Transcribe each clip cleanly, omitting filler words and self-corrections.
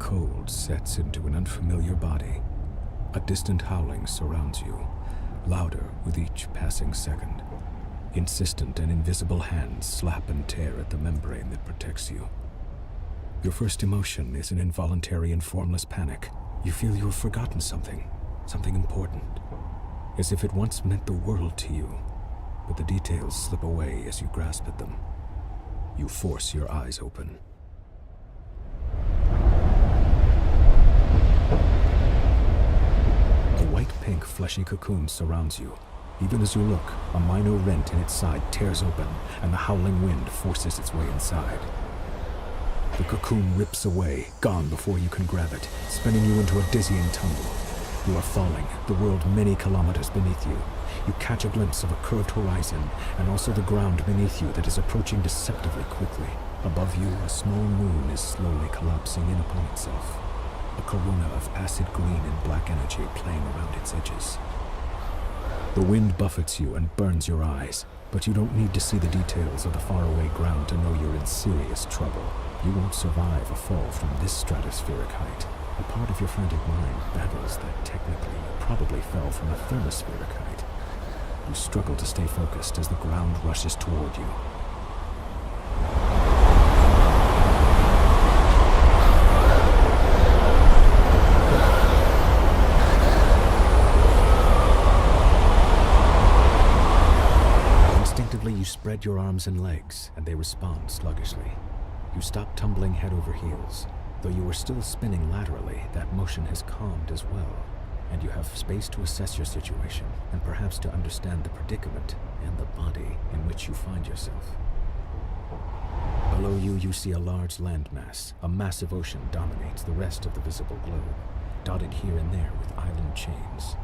cold sets into an unfamiliar body. A distant howling surrounds you, louder with each passing second. Insistent and invisible hands slap and tear at the membrane that protects you. Your first emotion is an involuntary and formless panic. You feel you have forgotten something important, as if it once meant the world to you, but the details slip away as you grasp at them. You force your eyes open. A white-pink fleshy cocoon surrounds you. Even as you look, a minor rent in its side tears open, and the howling wind forces its way inside. The cocoon rips away, gone before you can grab it, spinning you into a dizzying tumble. You are falling, the world many kilometers beneath you. You catch a glimpse of a curved horizon, and also the ground beneath you that is approaching deceptively quickly. Above you, a small moon is slowly collapsing in upon itself. A corona of acid green and black energy playing around its edges. The wind buffets you and burns your eyes, but you don't need to see the details of the faraway ground to know you're in serious trouble. You won't survive a fall from this stratospheric height. A part of your frantic mind battles that technically you probably fell from a thermospheric height. You struggle to stay focused as the ground rushes toward you. Instinctively, you spread your arms and legs, and they respond sluggishly. You stop tumbling head over heels. Though you are still spinning laterally, that motion has calmed as well, and you have space to assess your situation, and perhaps to understand the predicament and the body in which you find yourself. Below you, you see a large landmass. A massive ocean dominates the rest of the visible globe, dotted here and there with island chains.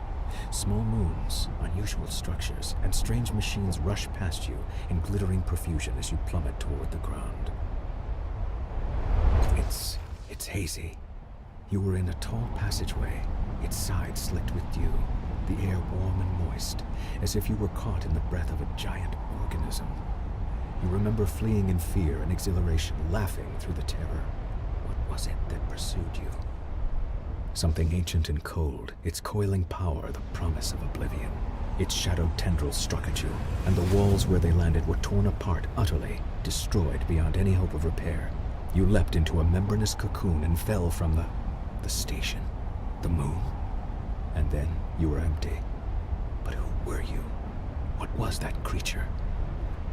Small moons, unusual structures, and strange machines rush past you in glittering profusion as you plummet toward the ground. It's hazy. You were in a tall passageway, its sides slicked with dew, the air warm and moist, as if you were caught in the breath of a giant organism. You remember fleeing in fear and exhilaration, laughing through the terror. What was it that pursued you? Something ancient and cold, its coiling power the promise of oblivion. Its shadowed tendrils struck at you, and the walls where they landed were torn apart utterly, destroyed beyond any hope of repair. You leapt into a membranous cocoon and fell from the station, the moon. And then you were empty. But who were you? What was that creature?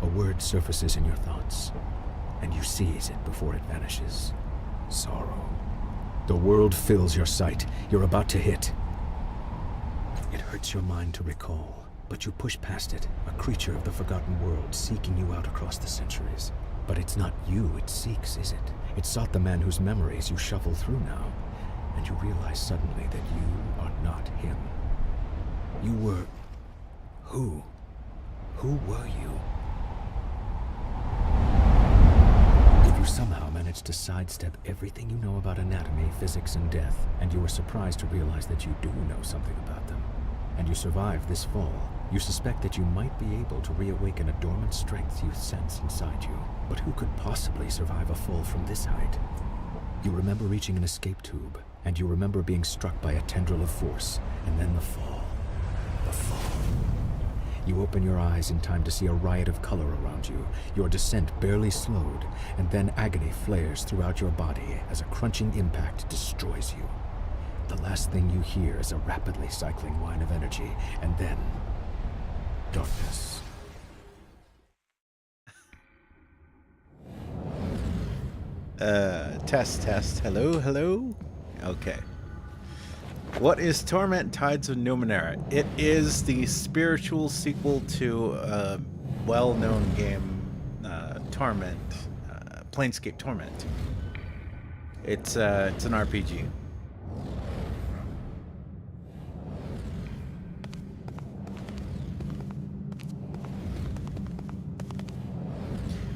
A word surfaces in your thoughts, and you seize it before it vanishes. Sorrow. The world fills your sight. You're about to hit. It hurts your mind to recall, but you push past it, a creature of the forgotten world seeking you out across the centuries. But it's not you it seeks, is it? It sought the man whose memories you shuffle through now, and you realize suddenly that you are not him. You were... who? Who were you? If you somehow managed to sidestep everything you know about anatomy, physics, and death, and you were surprised to realize that you do know something about them, and you survive this fall, you suspect that you might be able to reawaken a dormant strength you sense inside you. But who could possibly survive a fall from this height? You remember reaching an escape tube, and you remember being struck by a tendril of force, and then the fall. The fall. You open your eyes in time to see a riot of color around you, your descent barely slowed, and then agony flares throughout your body as a crunching impact destroys you. The last thing you hear is a rapidly cycling whine of energy, and then... darkness. Test. Hello? Okay. What is Torment Tides of Numenera? It is the spiritual sequel to a well-known game, Torment, Planescape Torment. It's an RPG.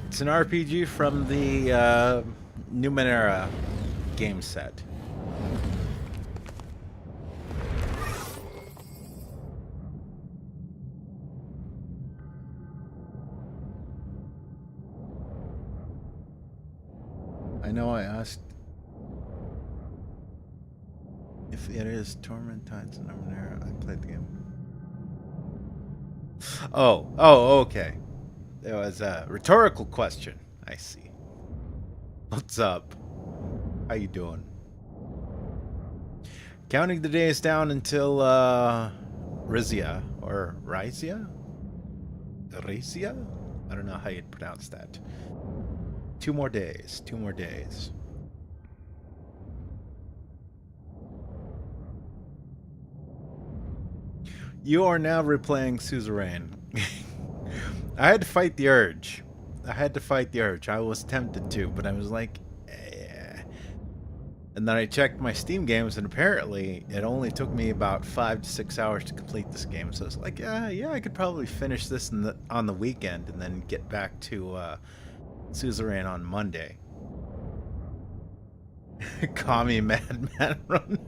It's an RPG from the Numenera game set. I know I asked. If it is Torment Tides and Numenera, I played the game. Oh, okay. It was a rhetorical question. I see. What's up? How you doing? Counting the days down until Rizia or Rizia? Rizia? I don't know how you'd pronounce that. 2 more days. 2 more days. You are now replaying Suzerain. I had to fight the urge. I was tempted to, but I was like, eh. And then I checked my Steam games, and apparently it only took me about 5 to 6 hours to complete this game. So it's like, yeah, I could probably finish this on the weekend and then get back to Suzerain on Monday. Call me Madman Run.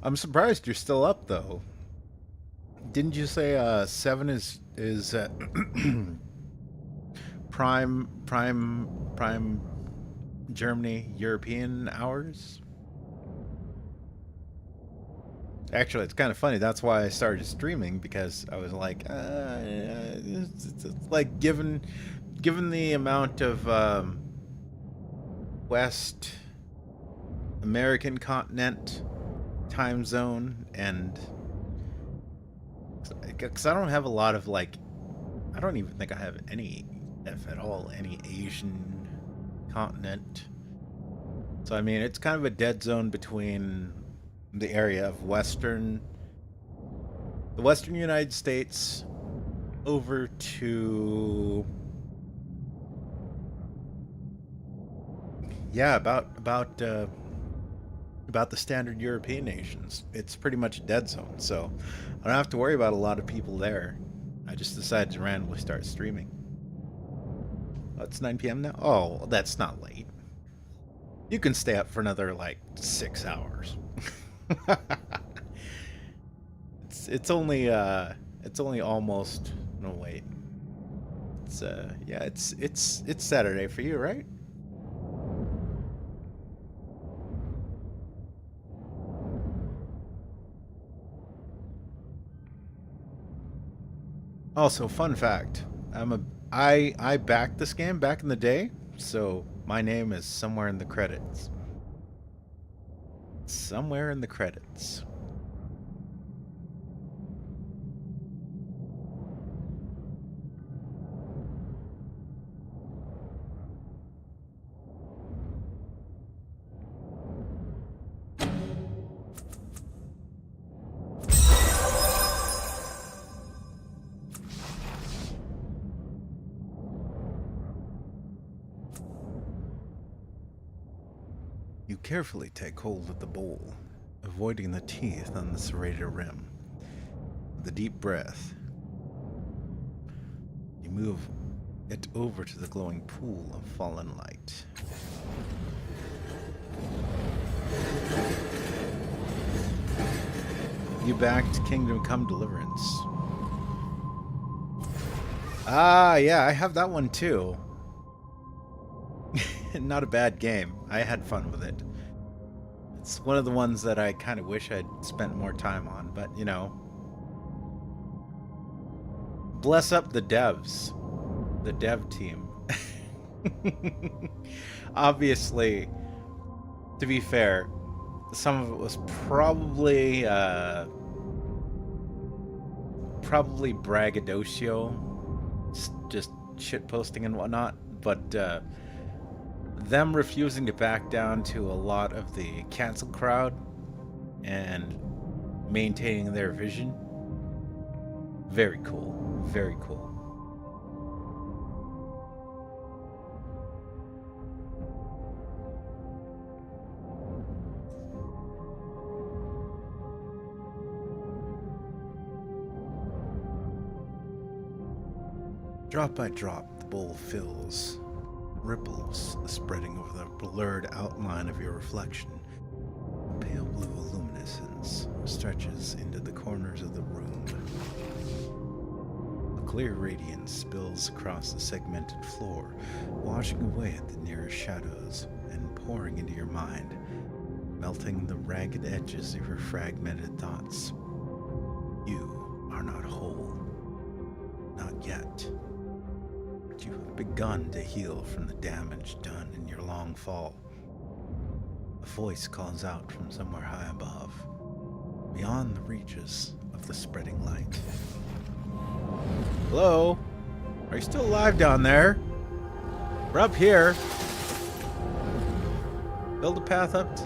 I'm surprised you're still up, though. Didn't you say 7 is prime Germany European hours? Actually, it's kind of funny. That's why I started streaming, because I was like, it's like given the amount of West American continent time zone, and because I don't have a lot of, like, I don't even think I have any, if at all, any Asian continent. So I mean, it's kind of a dead zone between the area of the Western United States over to, yeah, about the standard European nations. It's pretty much a dead zone, so I don't have to worry about a lot of people there. I just decided to randomly start streaming. Oh, it's 9 p.m. now? Oh, that's not late. You can stay up for another, like, 6 hours. It's only almost, no, wait. It's yeah, it's Saturday for you, right? Also, fun fact, I backed this game back in the day, so my name is somewhere in the credits. Somewhere in the credits. You carefully take hold of the bowl, avoiding the teeth on the serrated rim. With a deep breath, you move it over to the glowing pool of fallen light. You backed Kingdom Come Deliverance. Ah, yeah, I have that one too. Not a bad game. I had fun with it. It's one of the ones that I kind of wish I'd spent more time on, but, you know. Bless up the devs. The dev team. Obviously, to be fair, some of it was probably braggadocio, just shitposting and whatnot, but them refusing to back down to a lot of the cancel crowd and maintaining their vision, very cool. Very cool. Drop by drop, the bowl fills, ripples spreading over the blurred outline of your reflection. A pale blue luminescence stretches into the corners of the room. A clear radiance spills across the segmented floor, washing away at the nearest shadows and pouring into your mind, melting the ragged edges of your fragmented thoughts. You are not whole. Not yet. But you have begun to heal from the damage done in your long fall. A voice calls out from somewhere high above, beyond the reaches of the spreading light. Hello? Are you still alive down there? We're up here. Build a path up to...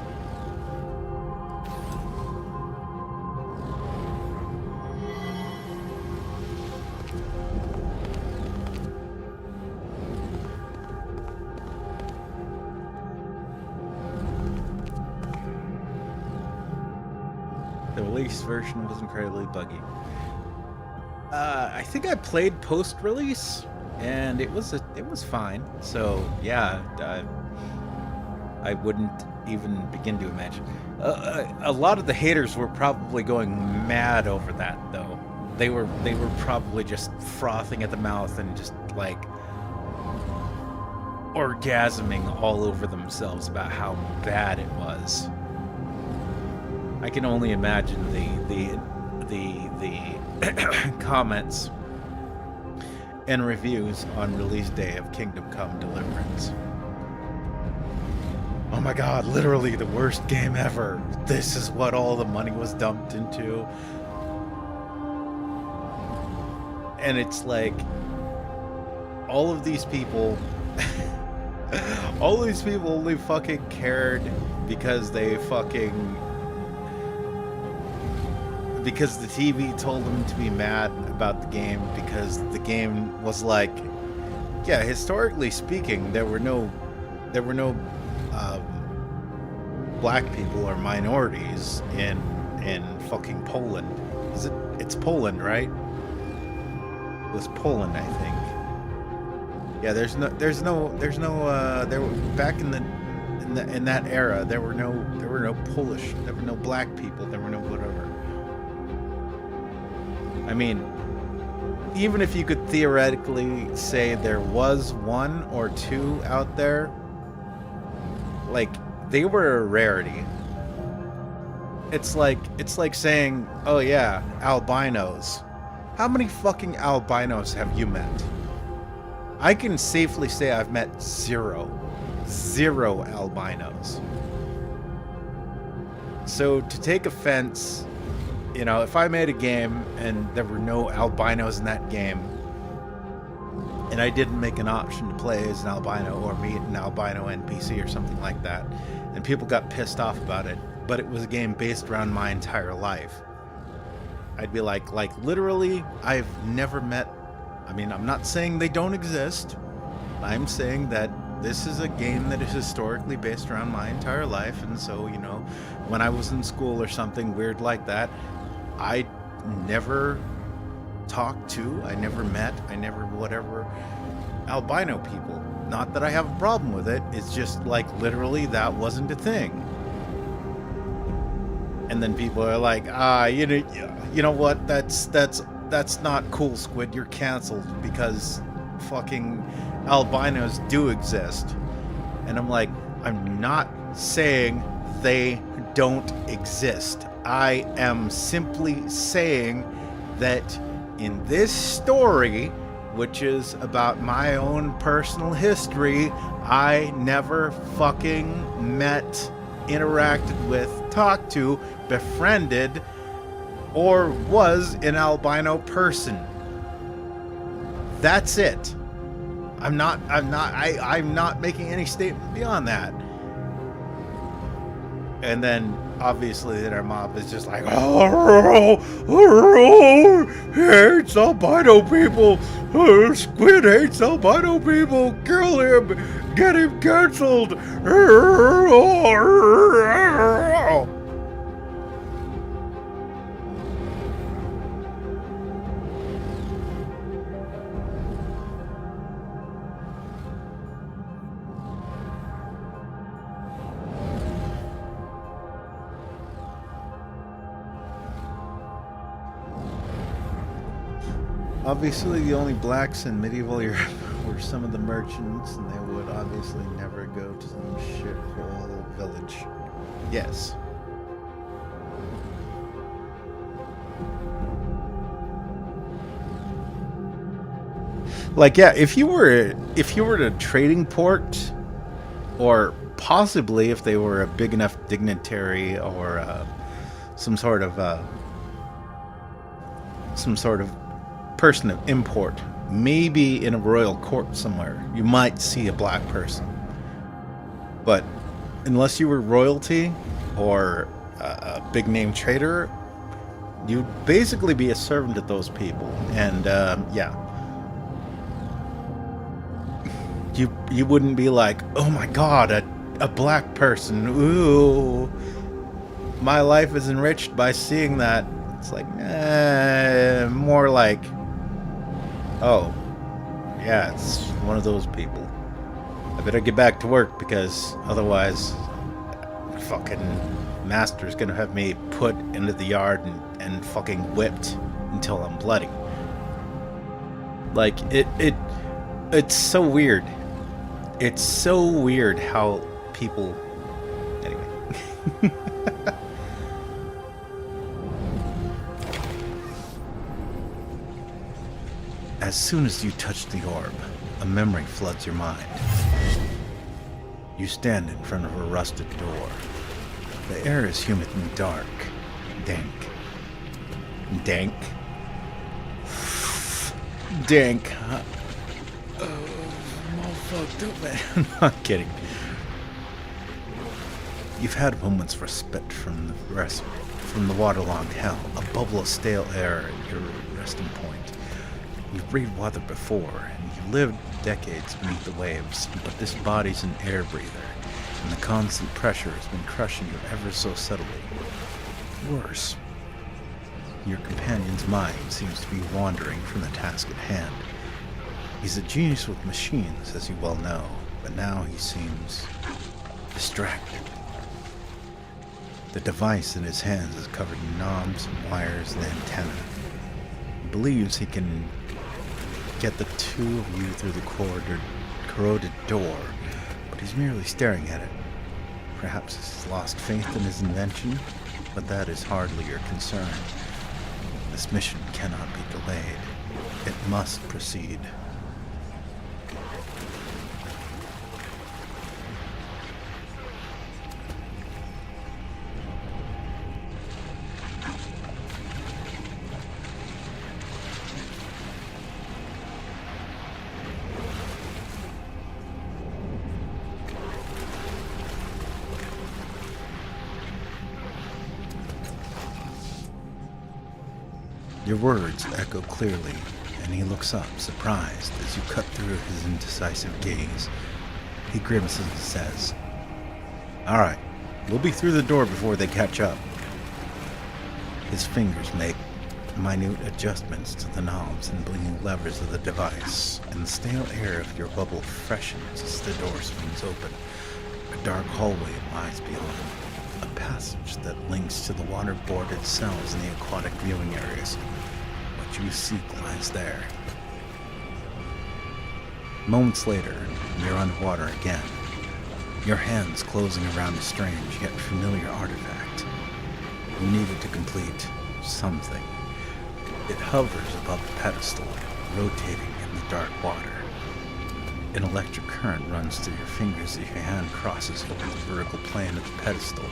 The release version was incredibly buggy. I think I played post-release, and it was fine. So yeah, I wouldn't even begin to imagine. A lot of the haters were probably going mad over that, though. They were probably just frothing at the mouth and just like orgasming all over themselves about how bad it was. I can only imagine the comments and reviews on release day of Kingdom Come Deliverance. Oh my god, literally the worst game ever. This is what all the money was dumped into. And it's like, all of these people, all these people only fucking cared because the TV told them to be mad about the game, because the game was like, yeah, historically speaking, there were no black people or minorities in fucking Poland. It's Poland, right? It was Poland, I think. Yeah, there's no there were, back in that era, there were no Polish, there were no black people, there were no whatever. I mean, even if you could theoretically say there was one or two out there, like, they were a rarity. It's like saying, oh yeah, albinos. How many fucking albinos have you met? I can safely say I've met zero albinos. So to take offense, you know, if I made a game and there were no albinos in that game, and I didn't make an option to play as an albino or meet an albino NPC or something like that, and people got pissed off about it, but it was a game based around my entire life, I'd be like literally, I've never met, I mean, I'm not saying they don't exist, I'm saying that this is a game that is historically based around my entire life, and so, you know, when I was in school or something weird like that, I never talked to, I never met, I never whatever albino people. Not that I have a problem with it, it's just like literally that wasn't a thing. And then people are like, you know what, that's not cool, Squid, you're canceled because fucking albinos do exist. And I'm like, I'm not saying they don't exist. I am simply saying that in this story, which is about my own personal history, I never fucking met, interacted with, talked to, befriended, or was an albino person. That's it. I'm not making any statement beyond that. And then obviously our mob is just like, oh, hates albino people. Squid hates albino people. Kill him. Get him canceled. Obviously, the only blacks in medieval Europe were some of the merchants, and they would obviously never go to some shithole village. Yes. Like, yeah, if you were at a trading port, or possibly if they were a big enough dignitary or some sort of person of import, maybe in a royal court somewhere, you might see a black person. But unless you were royalty or a big name trader, you'd basically be a servant of those people. And yeah, you wouldn't be like, oh my god, a black person, ooh, my life is enriched by seeing that. It's like, more like, oh, yeah, it's one of those people. I better get back to work because otherwise fucking master's gonna have me put into the yard and fucking whipped until I'm bloody. Like, it's so weird. It's so weird how people... Anyway. As soon as you touch the orb, a memory floods your mind. You stand in front of a rusted door. The air is humid and dark. Dank. Dank. Dank. I'm all fucked up, man. I'm not kidding. You've had moments of respite from the waterlogged hell, a bubble of stale air at your resting point. You've breathed water before, and you lived decades beneath the waves, but this body's an air breather, and the constant pressure has been crushing you ever so subtly. Worse, your companion's mind seems to be wandering from the task at hand. He's a genius with machines, as you well know, but now he seems distracted. The device in his hands is covered in knobs and wires and antennae. He believes he can get the two of you through the corroded door, but he's merely staring at it. Perhaps he's lost faith in his invention, but that is hardly your concern. This mission cannot be delayed. It must proceed. Your words echo clearly, and he looks up, surprised, as you cut through his indecisive gaze. He grimaces and says, "All right, we'll be through the door before they catch up." His fingers make minute adjustments to the knobs and blinking levers of the device, and the stale air of your bubble freshens as the door swings open. A dark hallway lies beyond, a passage that links to the water-boarded cells in the aquatic viewing areas. What you seek lies there. Moments later, you're underwater again, your hands closing around a strange yet familiar artifact. You needed to complete something. It hovers above the pedestal, rotating in the dark water. An electric current runs through your fingers as your hand crosses over the vertical plane of the pedestal,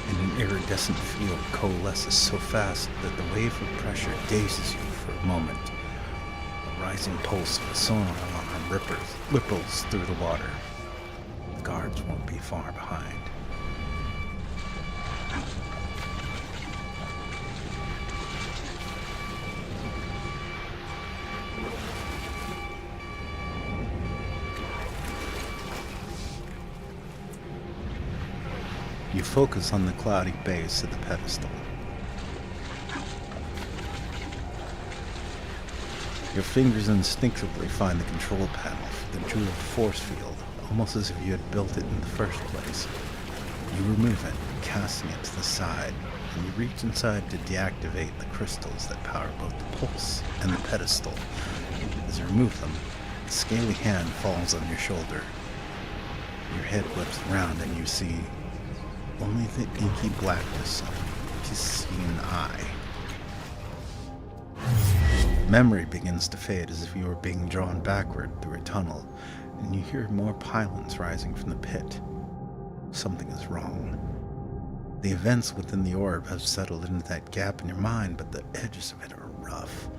and an iridescent field coalesces so fast that the wave of pressure dazes you for a moment. The rising pulse of a sonar alarm ripples through the water. The guards won't be far behind. You focus on the cloudy base of the pedestal. Your fingers instinctively find the control panel for the jeweled force field, almost as if you had built it in the first place. You remove it, casting it to the side. and you reach inside to deactivate the crystals that power both the pulse and the pedestal. As you remove them, a scaly hand falls on your shoulder. Your head whips around and you see only the inky blackness of a piscine eye. Memory begins to fade as if you were being drawn backward through a tunnel, and you hear more pylons rising from the pit. Something is wrong. The events within the orb have settled into that gap in your mind, but the edges of it are rough,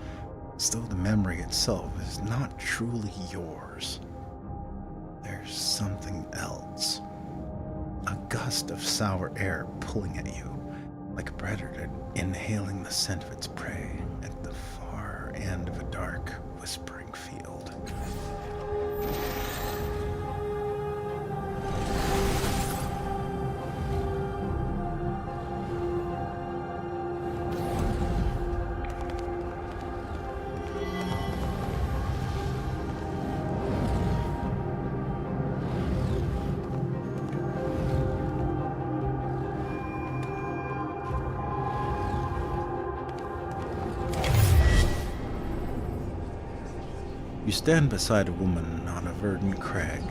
as though the memory itself is not truly yours. There's something else. A gust of sour air pulling at you, like a predator inhaling the scent of its prey at the far end of a dark, whispering field. You stand beside a woman on a verdant crag.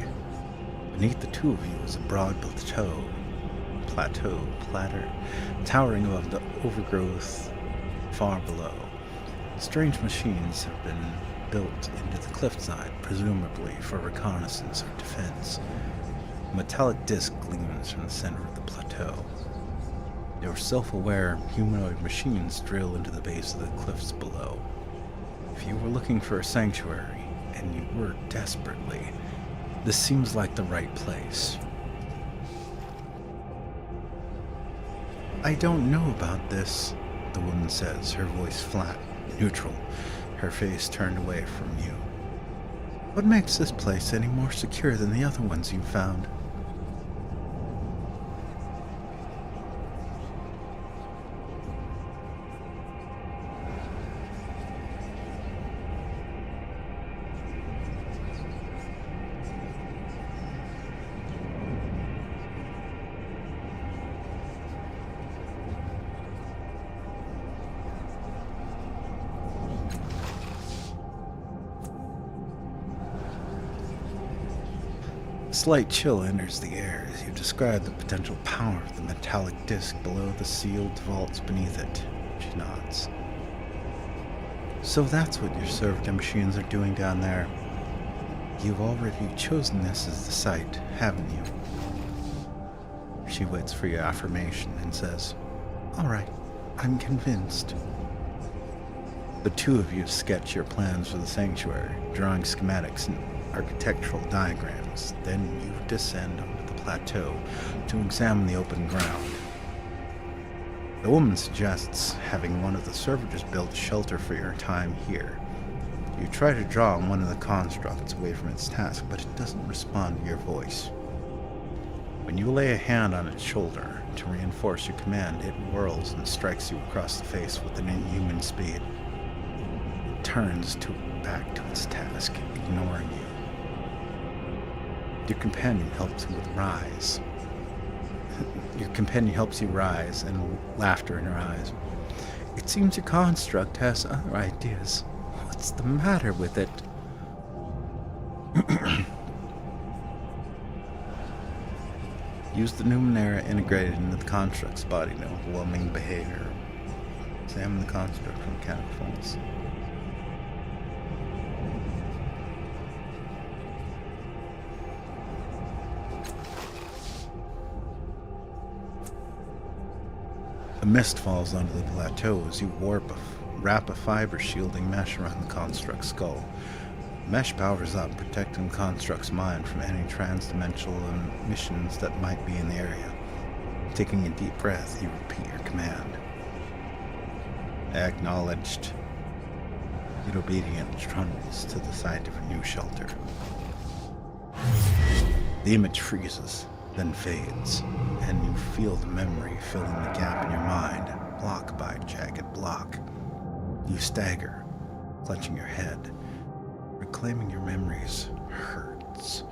Beneath the two of you is a broad plateau, towering above the overgrowth far below. Strange machines have been built into the cliffside, presumably for reconnaissance or defense. A metallic disc gleams from the center of the plateau. Your self-aware humanoid machines drill into the base of the cliffs below. If you were looking for a sanctuary, and you were desperately, this seems like the right place. I don't know about this, the woman says, her voice flat, neutral, her face turned away from you. What makes this place any more secure than the other ones you've found? A slight chill enters the air as you describe the potential power of the metallic disc below the sealed vaults beneath it. She nods. So that's what your servitor machines are doing down there. You've already chosen this as the site, haven't you? She waits for your affirmation and says, "All right, I'm convinced." The two of you sketch your plans for the sanctuary, drawing schematics and architectural diagrams. Then you descend onto the plateau to examine the open ground. The woman suggests having one of the servitors build shelter for your time here. You try to draw on one of the constructs away from its task, but it doesn't respond to your voice. When you lay a hand on its shoulder to reinforce your command, it whirls and strikes you across the face with an inhuman speed. It turns back to its task, ignoring you. Your companion helps you rise. Your companion helps you rise, and laughter in her eyes. It seems your construct has other ideas. What's the matter with it? Use the Numenera integrated into the construct's body to overwhelming behavior. Examine the construct from mechanical forms. A mist falls onto the plateau as you wrap a fiber shielding mesh around the construct's skull. The mesh powers up, protecting the construct's mind from any transdimensional emissions that might be in the area. Taking a deep breath, you repeat your command. Acknowledged. It obediently trundles to the site of a new shelter. The image freezes, then fades, and you feel the memory filling the gap in your mind, block by jagged block. You stagger, clutching your head. Reclaiming your memories hurts.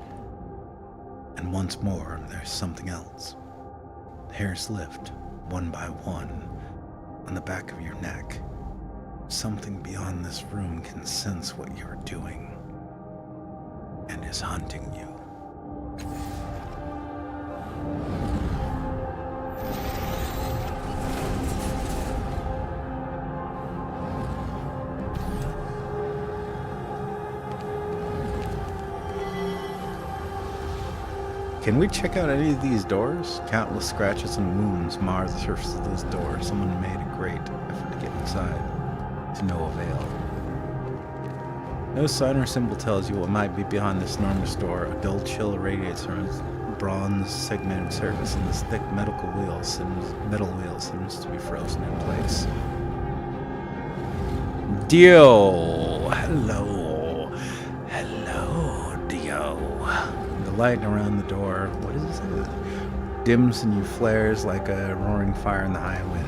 And once more, there's something else. Hairs lift, one by one, on the back of your neck. Something beyond this room can sense what you're doing and is hunting you. Can we check out any of these doors? Countless scratches and wounds mar the surface of those doors. Someone made a great effort to get inside, to no avail. No sign or symbol tells you what might be behind this enormous door. A dull chill irradiates from its bronze segmented surface, and this thick metal wheel seems to be frozen in place. Dio! Hello. Hello, Dio. The light around the door, what is it? Dims and you flares like a roaring fire in the high wind.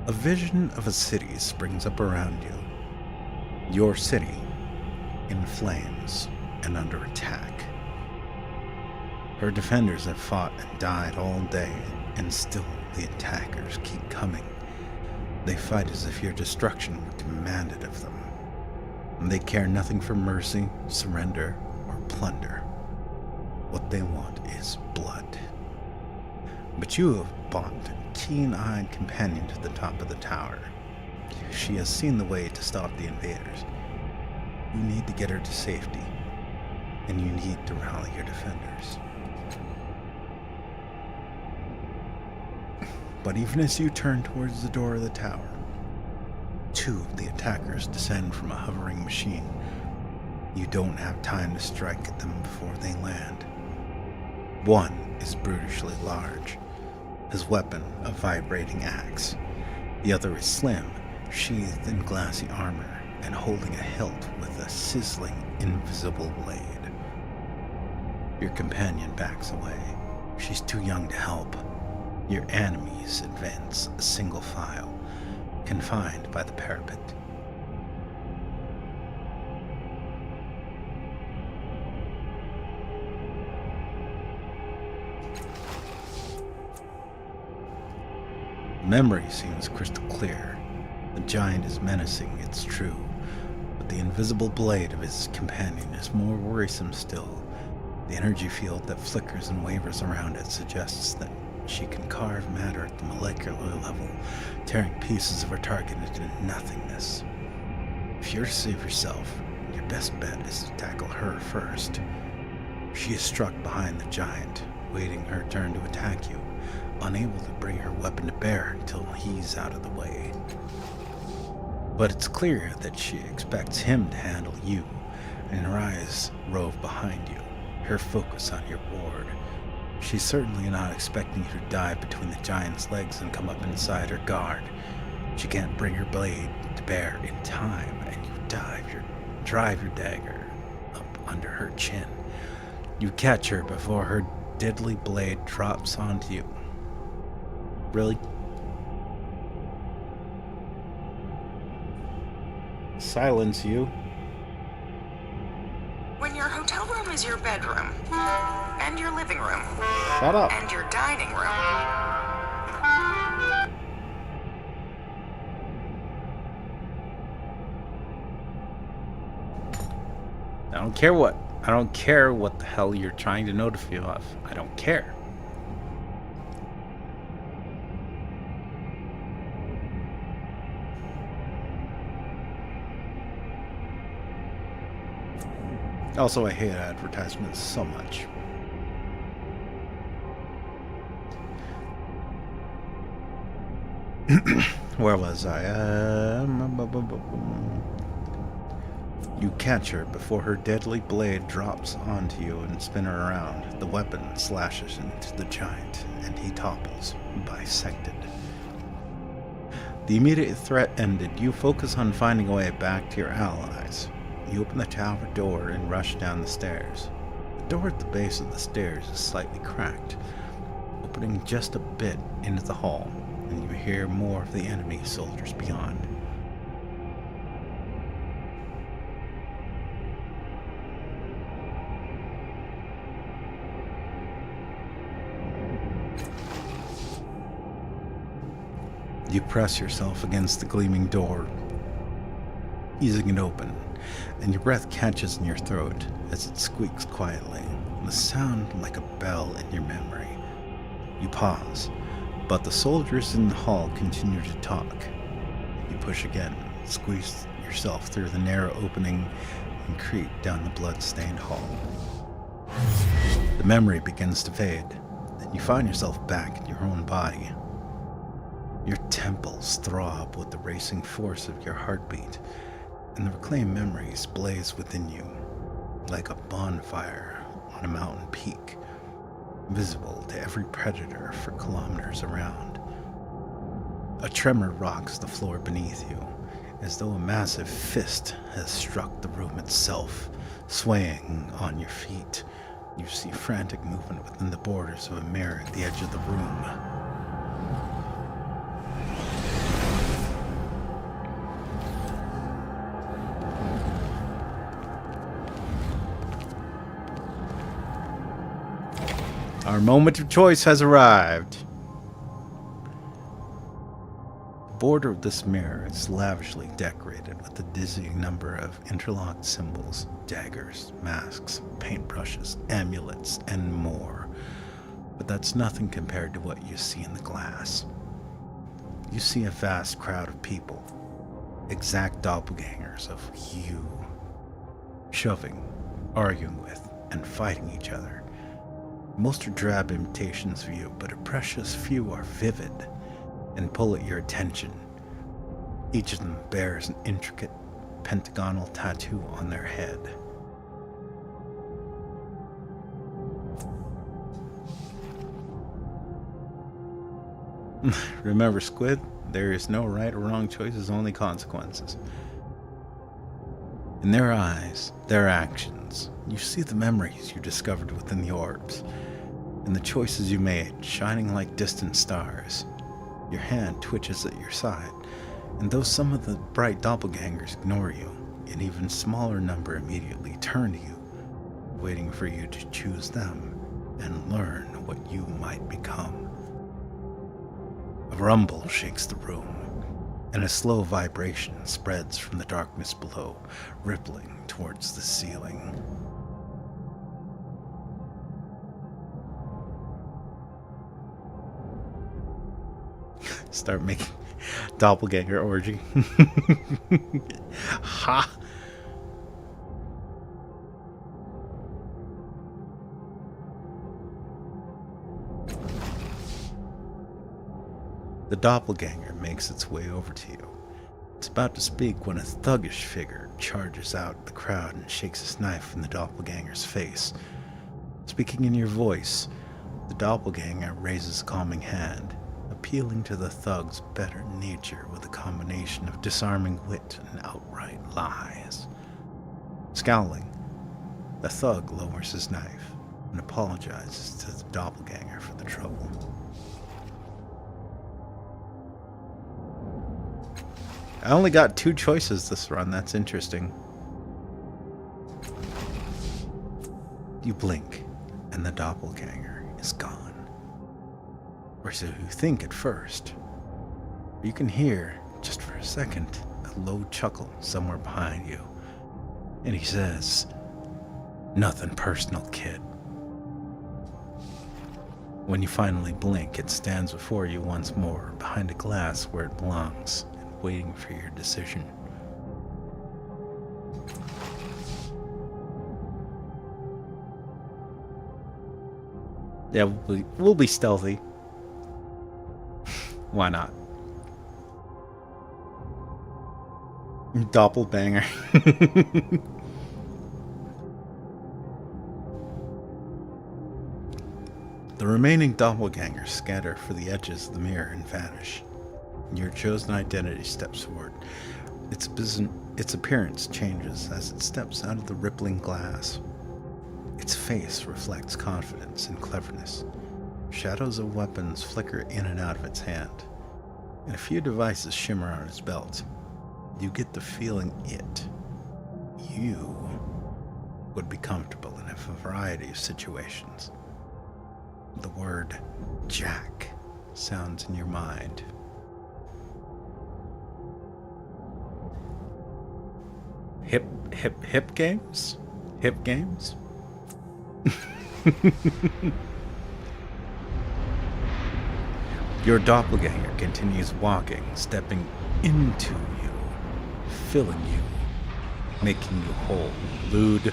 A vision of a city springs up around you. Your city, in flames and under attack. Her defenders have fought and died all day, and still the attackers keep coming. They fight as if your destruction were demanded of them. And they care nothing for mercy, surrender, or plunder. What they want is blood. But you have brought a keen-eyed companion to the top of the tower. She has seen the way to stop the invaders. You need to get her to safety, and you need to rally your defenders. But even as you turn towards the door of the tower, two of the attackers descend from a hovering machine. You don't have time to strike at them before they land. One is brutishly large, his weapon a vibrating axe. The other is slim, sheathed in glassy armor, and holding a hilt with a sizzling, invisible blade. Your companion backs away. She's too young to help. Your enemies advance a single file, confined by the parapet. Memory seems crystal clear. The giant is menacing, it's true, but the invisible blade of his companion is more worrisome still. The energy field that flickers and wavers around it suggests that she can carve matter at the molecular level, tearing pieces of her target into nothingness. If you're to save yourself, your best bet is to tackle her first. She is struck behind the giant, waiting her turn to attack you, unable to bring her weapon to bear until he's out of the way. But it's clear that she expects him to handle you, and her eyes rove behind you, her focus on your ward. She's certainly not expecting you to dive between the giant's legs and come up inside her guard. She can't bring her blade to bear in time, and you drive your dagger up under her chin. You catch her before her deadly blade drops onto you. Really? Silence, you. When your hotel room is your bedroom, and your living room, Shut up. and your dining room. I don't care what the hell you're trying to notify me of. I don't care. Also, I hate advertisements so much. Where was I? You catch her before her deadly blade drops onto you and spin her around. The weapon slashes into the giant, and he topples, bisected. The immediate threat ended. You focus on finding a way back to your allies. You open the tower door and rush down the stairs. The door at the base of the stairs is slightly cracked, opening just a bit into the hall, and you hear more of the enemy soldiers beyond. You press yourself against the gleaming door, easing it open, and your breath catches in your throat as it squeaks quietly, the sound like a bell in your memory. You pause, but the soldiers in the hall continue to talk. You push again, squeeze yourself through the narrow opening, and creep down the blood-stained hall. The memory begins to fade, and you find yourself back in your own body. Your temples throb with the racing force of your heartbeat, and the reclaimed memories blaze within you like a bonfire on a mountain peak, visible to every predator for kilometers around. A tremor rocks the floor beneath you, as though a massive fist has struck the room itself. Swaying on your feet, you see frantic movement within the borders of a mirror at the edge of the room. Our moment of choice has arrived. The border of this mirror is lavishly decorated with a dizzying number of interlocked symbols, daggers, masks, paintbrushes, amulets, and more. But that's nothing compared to what you see in the glass. You see a vast crowd of people, exact doppelgangers of you, shoving, arguing with, and fighting each other. Most are drab imitations of you, but a precious few are vivid and pull at your attention. Each of them bears an intricate pentagonal tattoo on their head. Remember, Squid, there is no right or wrong choices, only consequences. In their eyes, their actions, you see the memories you discovered within the orbs, and the choices you made shining like distant stars. Your hand twitches at your side, and though some of the bright doppelgangers ignore you, an even smaller number immediately turn to you, waiting for you to choose them and learn what you might become. A rumble shakes the room, and a slow vibration spreads from the darkness below, rippling towards the ceiling. Start making doppelganger orgy. Ha! The doppelganger makes its way over to you. It's about to speak when a thuggish figure charges out of the crowd and shakes his knife in the doppelganger's face. Speaking in your voice, the doppelganger raises a calming hand, appealing to the thug's better nature with a combination of disarming wit and outright lies. Scowling, the thug lowers his knife and apologizes to the doppelganger for the trouble. I only got 2 choices this run. That's interesting. You blink, and the doppelganger is gone. Or so you think at first. You can hear, just for a second, a low chuckle somewhere behind you. And he says, "Nothing personal, kid." When you finally blink, it stands before you once more, behind a glass where it belongs, waiting for your decision. Yeah, we'll be stealthy. Why not? Doppelbanger. The remaining doppelgangers scatter for the edges of the mirror and vanish. Your chosen identity steps forward. Its appearance changes as it steps out of the rippling glass. Its face reflects confidence and cleverness. Shadows of weapons flicker in and out of its hand, and a few devices shimmer on its belt. You get the feeling you would be comfortable in a variety of situations. The word Jack sounds in your mind. Hip games? Hip games? Your doppelganger continues walking, stepping into you, filling you, making you whole. Lewd.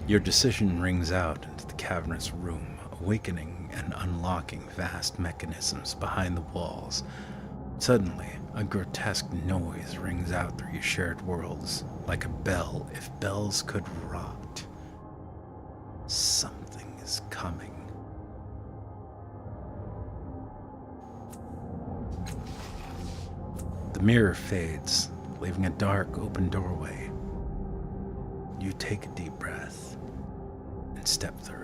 Your decision rings out into the cavernous room, awakening and unlocking vast mechanisms behind the walls. Suddenly, a grotesque noise rings out through your shared worlds, like a bell if bells could rot. Something is coming. The mirror fades, leaving a dark, open doorway. You take a deep breath and step through.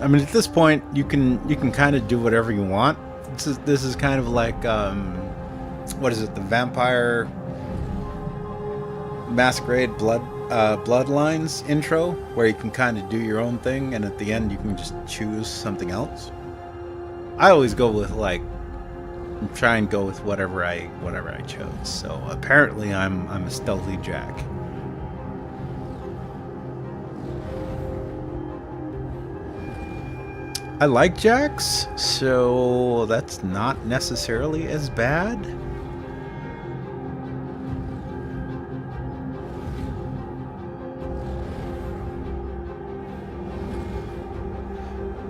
I mean, at this point, you can kind of do whatever you want. This is kind of like what is it? The Vampire Masquerade Bloodlines intro, where you can kind of do your own thing, and at the end you can just choose something else. I always go with try and go with whatever I chose. So apparently I'm a stealthy Jack. I like Jacks, so that's not necessarily as bad.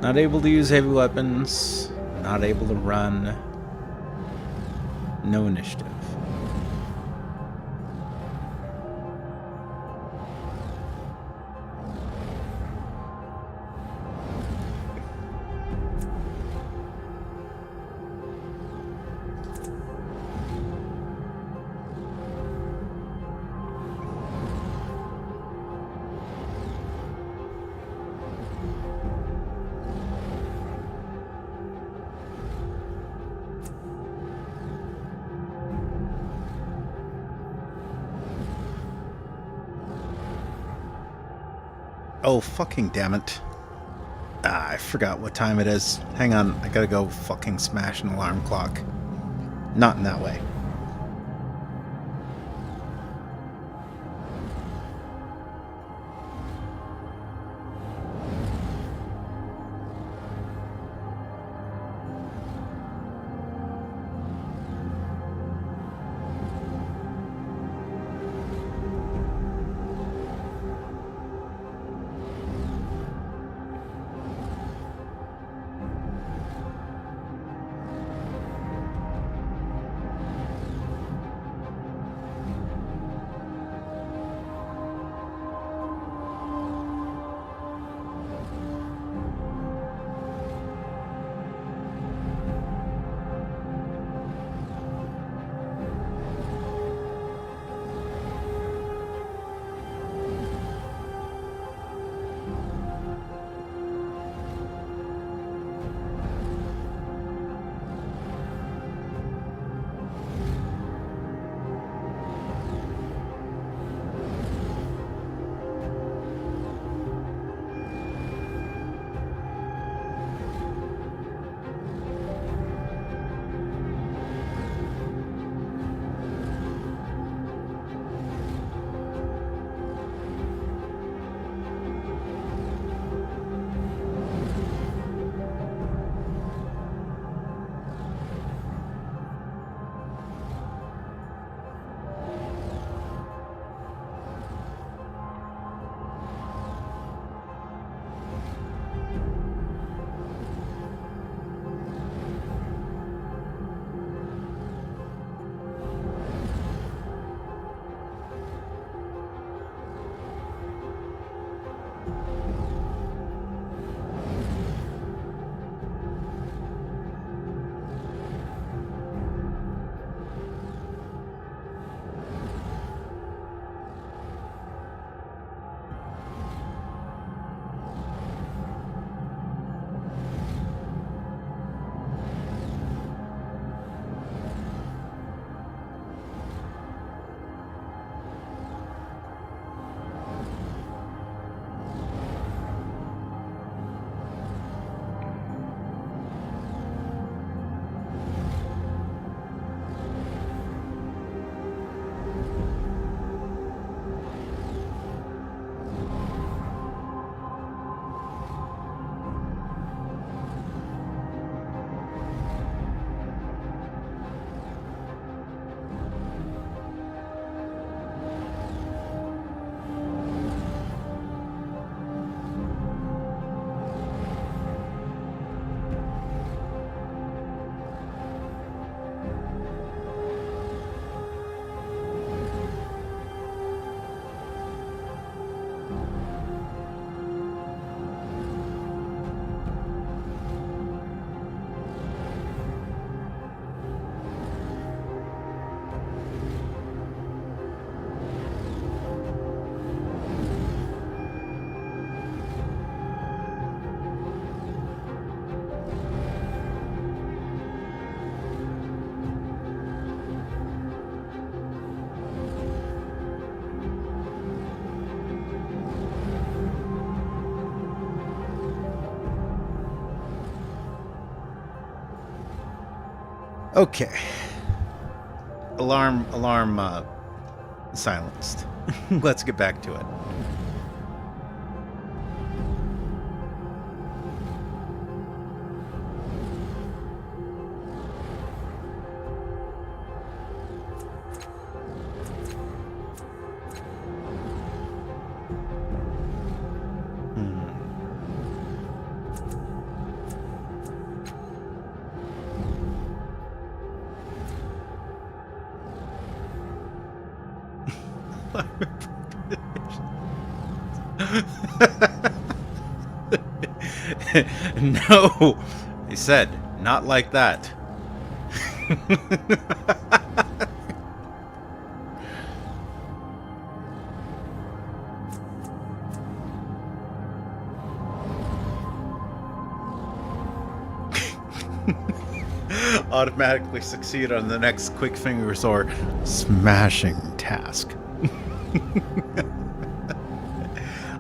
Not able to use heavy weapons, not able to run, no initiative. Oh, fucking damn it. I forgot what time it is. Hang on, I gotta go fucking smash an alarm clock. Not in that way. Okay. Alarm silenced. Let's get back to it. No, he said, not like that. Automatically succeed on the next quick fingers or smashing task.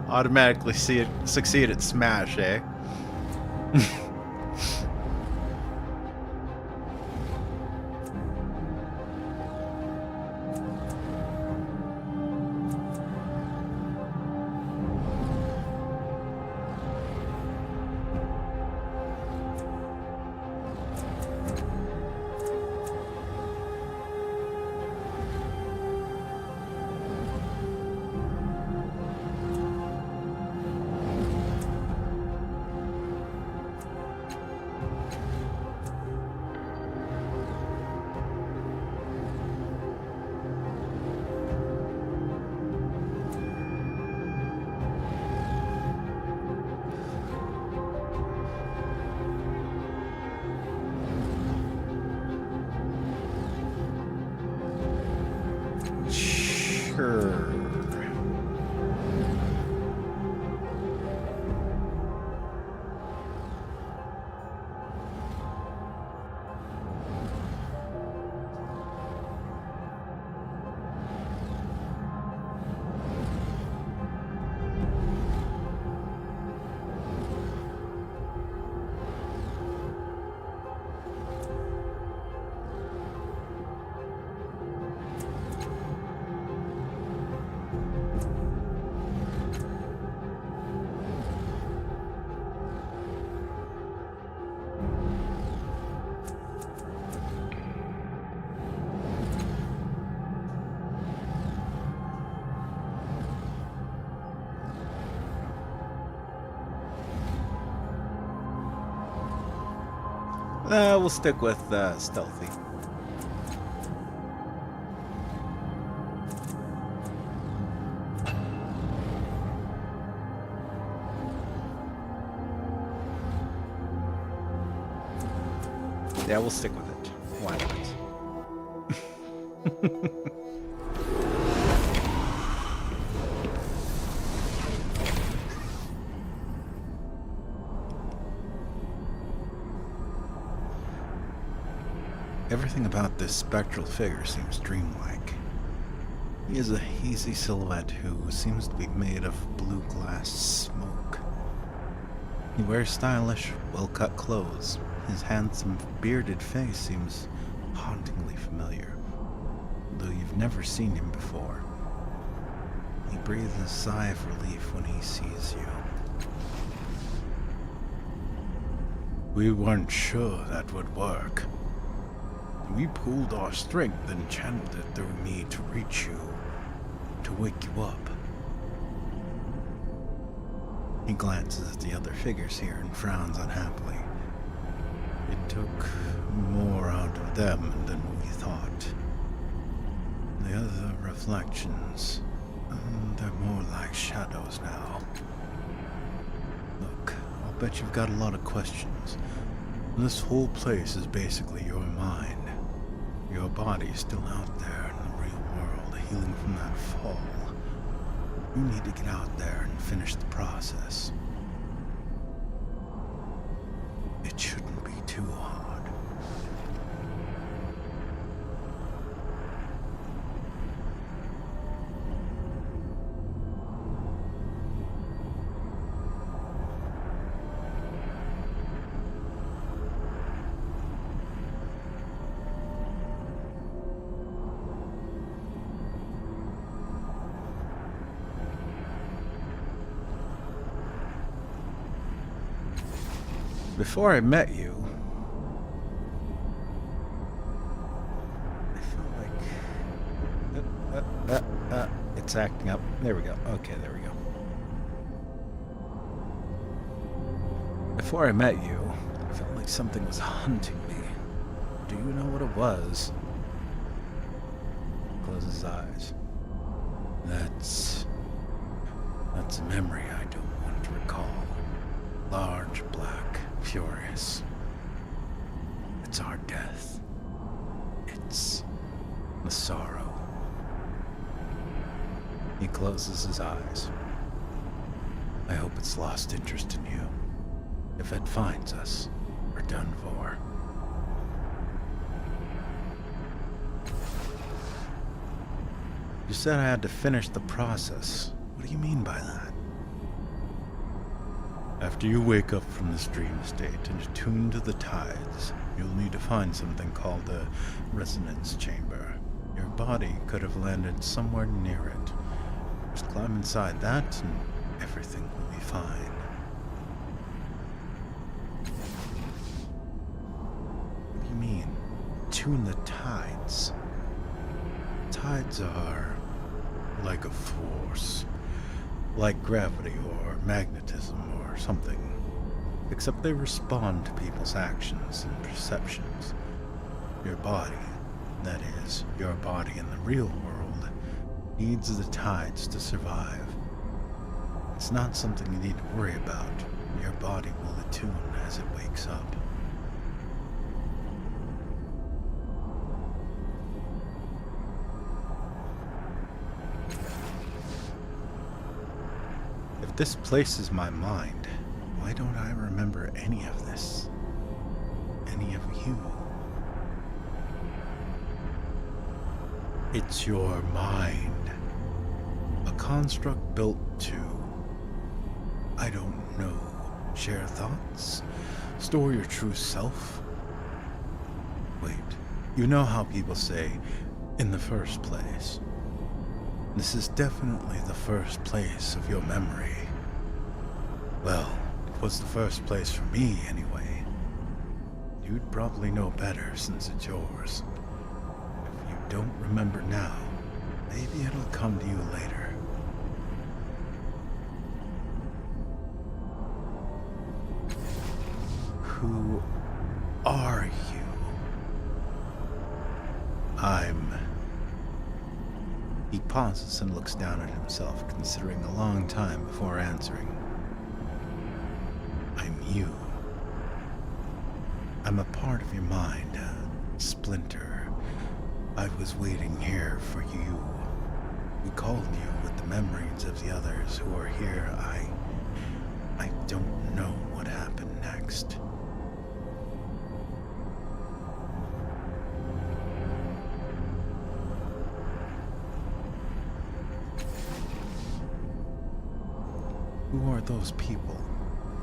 Automatically succeed at smash, eh? Sure. We'll stick with stealthy. Yeah, we'll stick with it. Why not? Everything about this spectral figure seems dreamlike. He is a hazy silhouette who seems to be made of blue glass smoke. He wears stylish, well-cut clothes. His handsome, bearded face seems hauntingly familiar, though you've never seen him before. He breathes a sigh of relief when he sees you. We weren't sure that would work. We pulled our strength and channeled it through me to reach you, to wake you up. He glances at the other figures here and frowns unhappily. It took more out of them than we thought. The other reflections, they're more like shadows now. Look, I'll bet you've got a lot of questions. This whole place is basically your mind. Your body's still out there in the real world, healing from that fall. You need to get out there and finish the process. It shouldn't be too hard. Before I met you, I felt like... it's acting up. There we go. Okay, there we go. Before I met you, I felt like something was hunting me. Do you know what it was? Close his eyes. That's a memory I don't want to recall. Large, black, furious. It's our death. It's the sorrow. He closes his eyes. I hope it's lost interest in you. If it finds us, we're done for. You said I had to finish the process. What do you mean by that? After you wake up from this dream state and attune to the tides, you'll need to find something called a resonance chamber. Your body could have landed somewhere near it. Just climb inside that and everything will be fine. What do you mean? Tune the tides? Tides are like a force. Like gravity or magnetism or something. Except they respond to people's actions and perceptions. Your body, that is, your body in the real world, needs the tides to survive. It's not something you need to worry about. Your body will attune as it wakes up. If this places my mind, why don't I remember any of this? Any of you? It's your mind. A construct built to, I don't know, share thoughts? Store your true self? Wait, you know how people say, in the first place? This is definitely the first place of your memory. Well, it was the first place for me, anyway. You'd probably know better since it's yours. If you don't remember now, maybe it'll come to you later. Who are you? He pauses and looks down at himself, considering a long time before answering. I'm you. I'm a part of your mind, a splinter. I was waiting here for you. We called you with the memories of the others who are here. I don't know what happened next. Who are those people?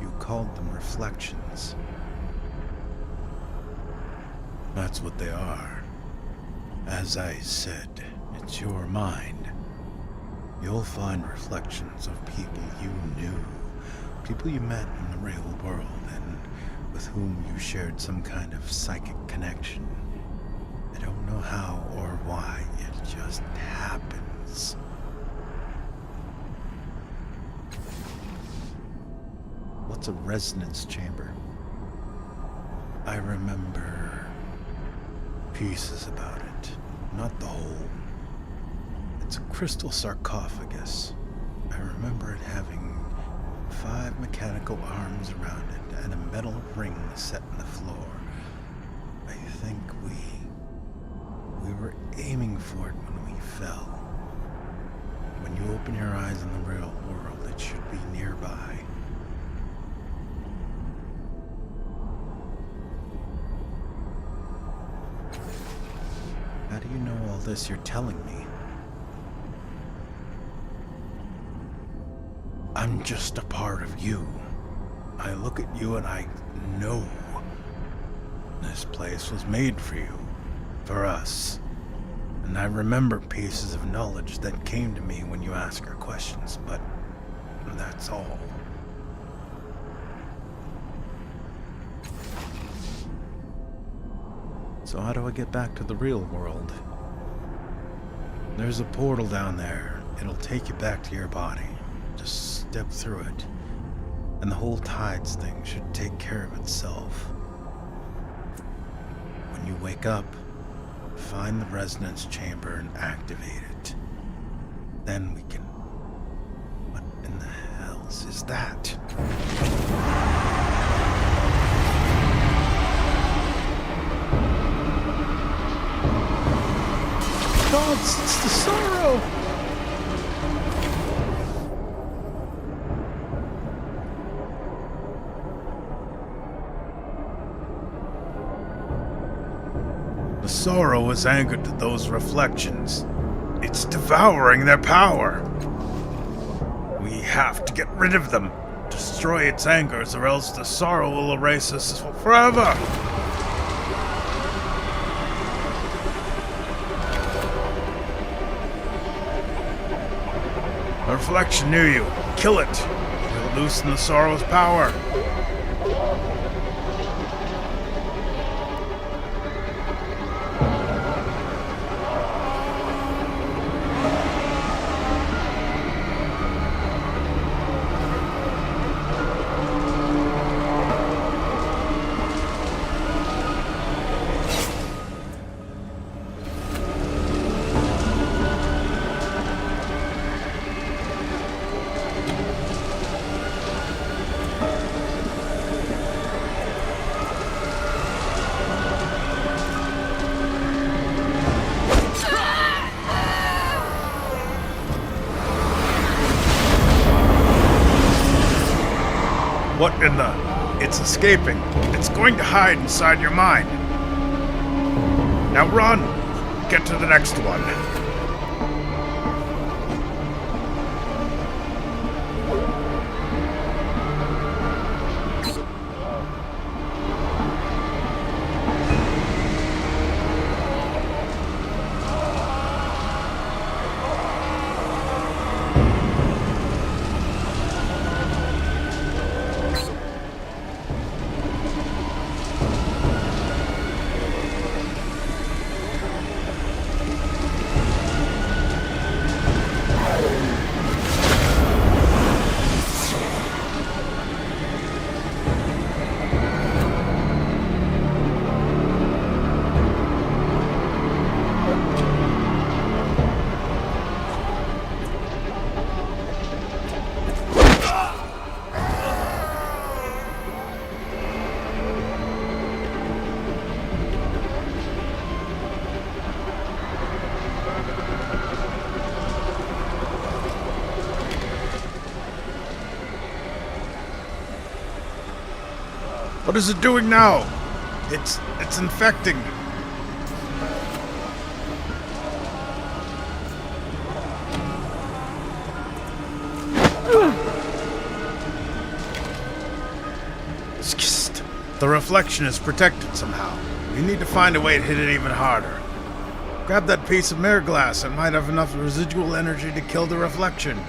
You called them reflections. That's what they are. As I said, it's your mind. You'll find reflections of people you knew, people you met in the real world, and with whom you shared some kind of psychic connection. I don't know how or why, it just happens. What's a resonance chamber? I remember pieces about it, not the whole. It's a crystal sarcophagus. I remember it having 5 mechanical arms around it and a metal ring set in the floor. I think we were aiming for it when we fell. When you open your eyes in the real world, it should be nearby. How do you know all this you're telling me? I'm just a part of you. I look at you and I know this place was made for you, for us. And I remember pieces of knowledge that came to me when you asked her questions, but that's all. So how do I get back to the real world? There's a portal down there. It'll take you back to your body. Just step through it. And the whole tides thing should take care of itself. When you wake up, find the resonance chamber and activate it. Then we can... What in the hells is that? God, it's the sorrow! The sorrow is anchored to those reflections. It's devouring their power. We have to get rid of them. Destroy its angers, or else the sorrow will erase us forever. A reflection near you. Kill it. It'll loosen the sorrow's power. What in the... It's escaping. It's going to hide inside your mind. Now run! Get to the next one. What is it doing now? It's infecting. The reflection is protected somehow. You need to find a way to hit it even harder. Grab that piece of mirror glass. It might have enough residual energy to kill the reflection.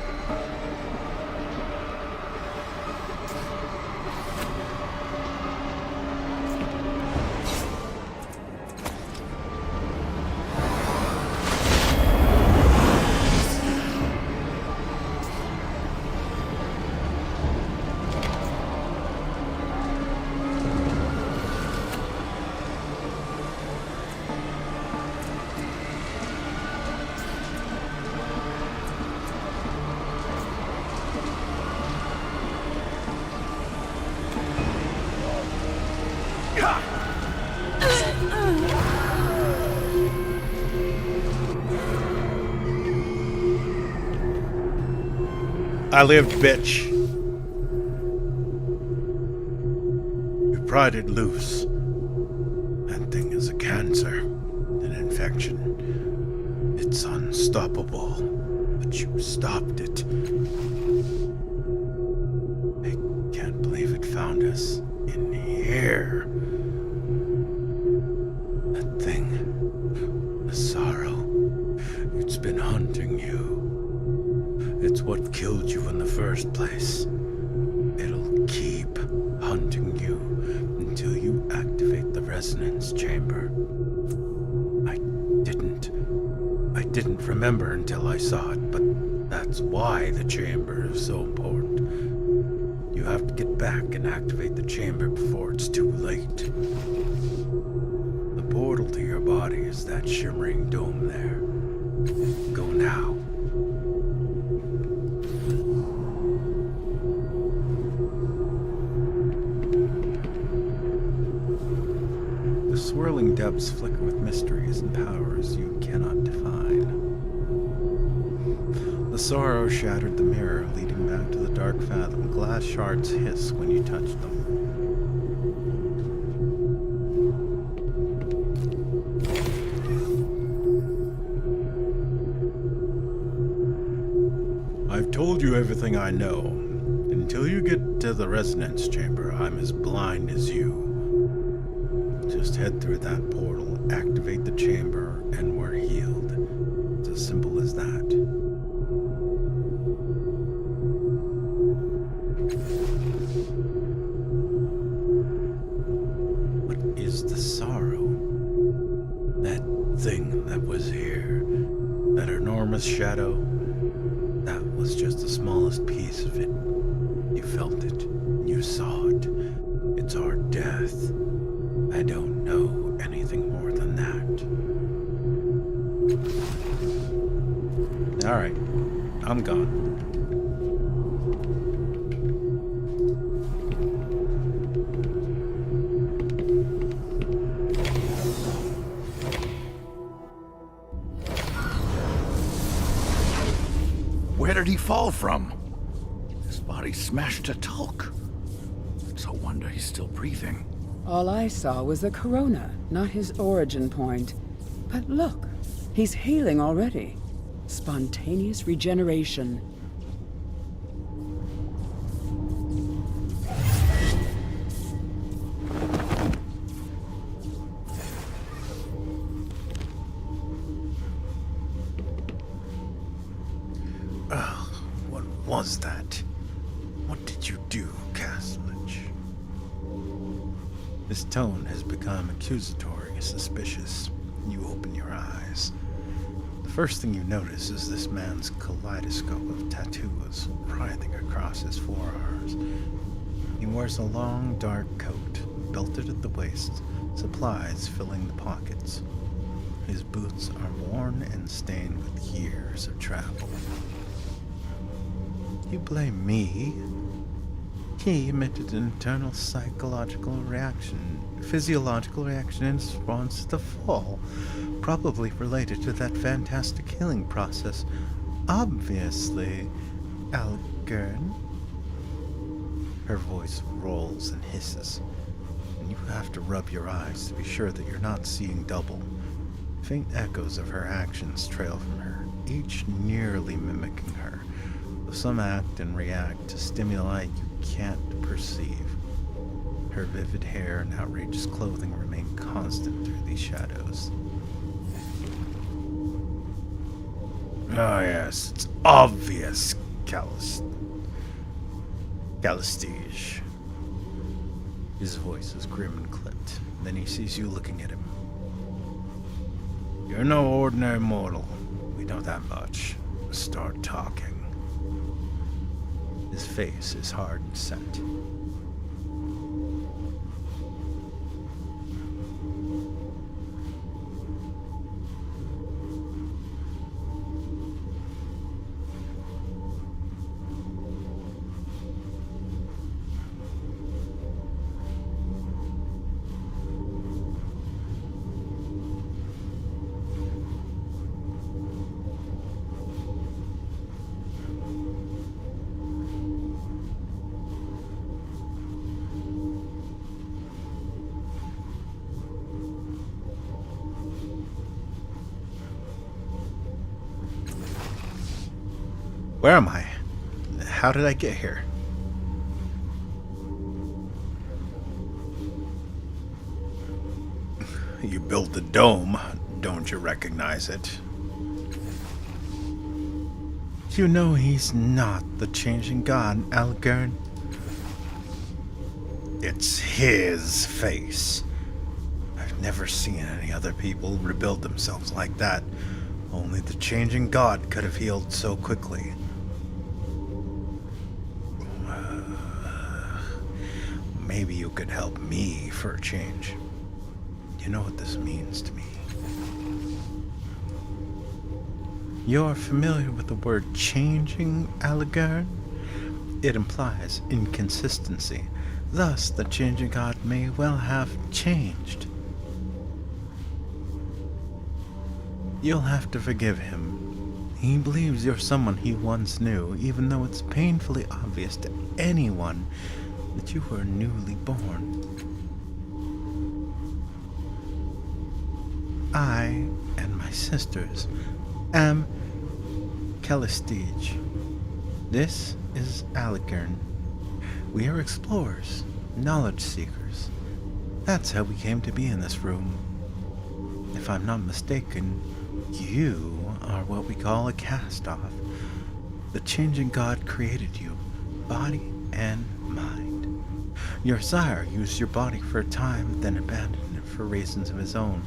I lived, bitch. You pried it loose. That thing is a cancer, an infection. It's unstoppable, but you stopped it. I can't believe it found us in here. That thing, the sorrow, it's been hunting you. It's what killed you in the first place. It'll keep hunting you until you activate the resonance chamber. didn't remember until I saw it, but that's why the chamber is so important. You have to get back and activate the chamber before it's too late. The portal to your body is that shimmering dome there. Go now. The swirling depths flicker with mysteries and powers you cannot define. The sorrow shattered the mirror, leading back to the dark fathom. Glass shards hiss when you touch them. I've told you everything I know. Until you get to the resonance chamber, I'm as blind as you. Just head through that portal, activate the chamber, and we're healed. It's as simple as that. What is the sorrow? That thing that was here, that enormous shadow, that was just the smallest piece of it. You felt it. You saw it. It's our death. I don't know anything more than that. Alright. I'm gone. Where did he fall from? His body smashed to talc. It's a wonder he's still breathing. All I saw was the corona, not his origin point. But look, he's healing already. Spontaneous regeneration. What was that? What did you do, Castledge? His tone has become accusatory, suspicious. You open your eyes. The first thing you notice is this man's kaleidoscope of tattoos writhing across his forearms. He wears a long, dark coat, belted at the waist, supplies filling the pockets. His boots are worn and stained with years of travel. You blame me? He emitted an internal physiological reaction in response to the fall, probably related to that fantastic healing process. Obviously, Algern. Her voice rolls and hisses, and you have to rub your eyes to be sure that you're not seeing double. Faint echoes of her actions trail from her, each nearly mimicking her. Some act and react to stimuli you can't perceive. Her vivid hair and outrageous clothing remain constant through these shadows. Oh yes, it's obvious, Calistige. His voice is grim and clipped. Then he sees you looking at him. You're no ordinary mortal. We know that much. Start talking. His face is hard and set. Where am I? How did I get here? You built the dome. Don't you recognize it? You know he's not the changing god, Algern. It's his face. I've never seen any other people rebuild themselves like that. Only the changing god could have healed so quickly. Maybe you could help me for a change. You know what this means to me. You're familiar with the word changing, Aligarn? It implies inconsistency. Thus, the changing god may well have changed. You'll have to forgive him. He believes you're someone he once knew, even though it's painfully obvious to anyone that you were newly born. I and my sisters am Callistige. This is Aligarn. We are explorers, knowledge seekers. That's how we came to be in this room. If I'm not mistaken, you are what we call a cast-off. The changing god created you, body and mind. Your sire used your body for a time, then abandoned it for reasons of his own,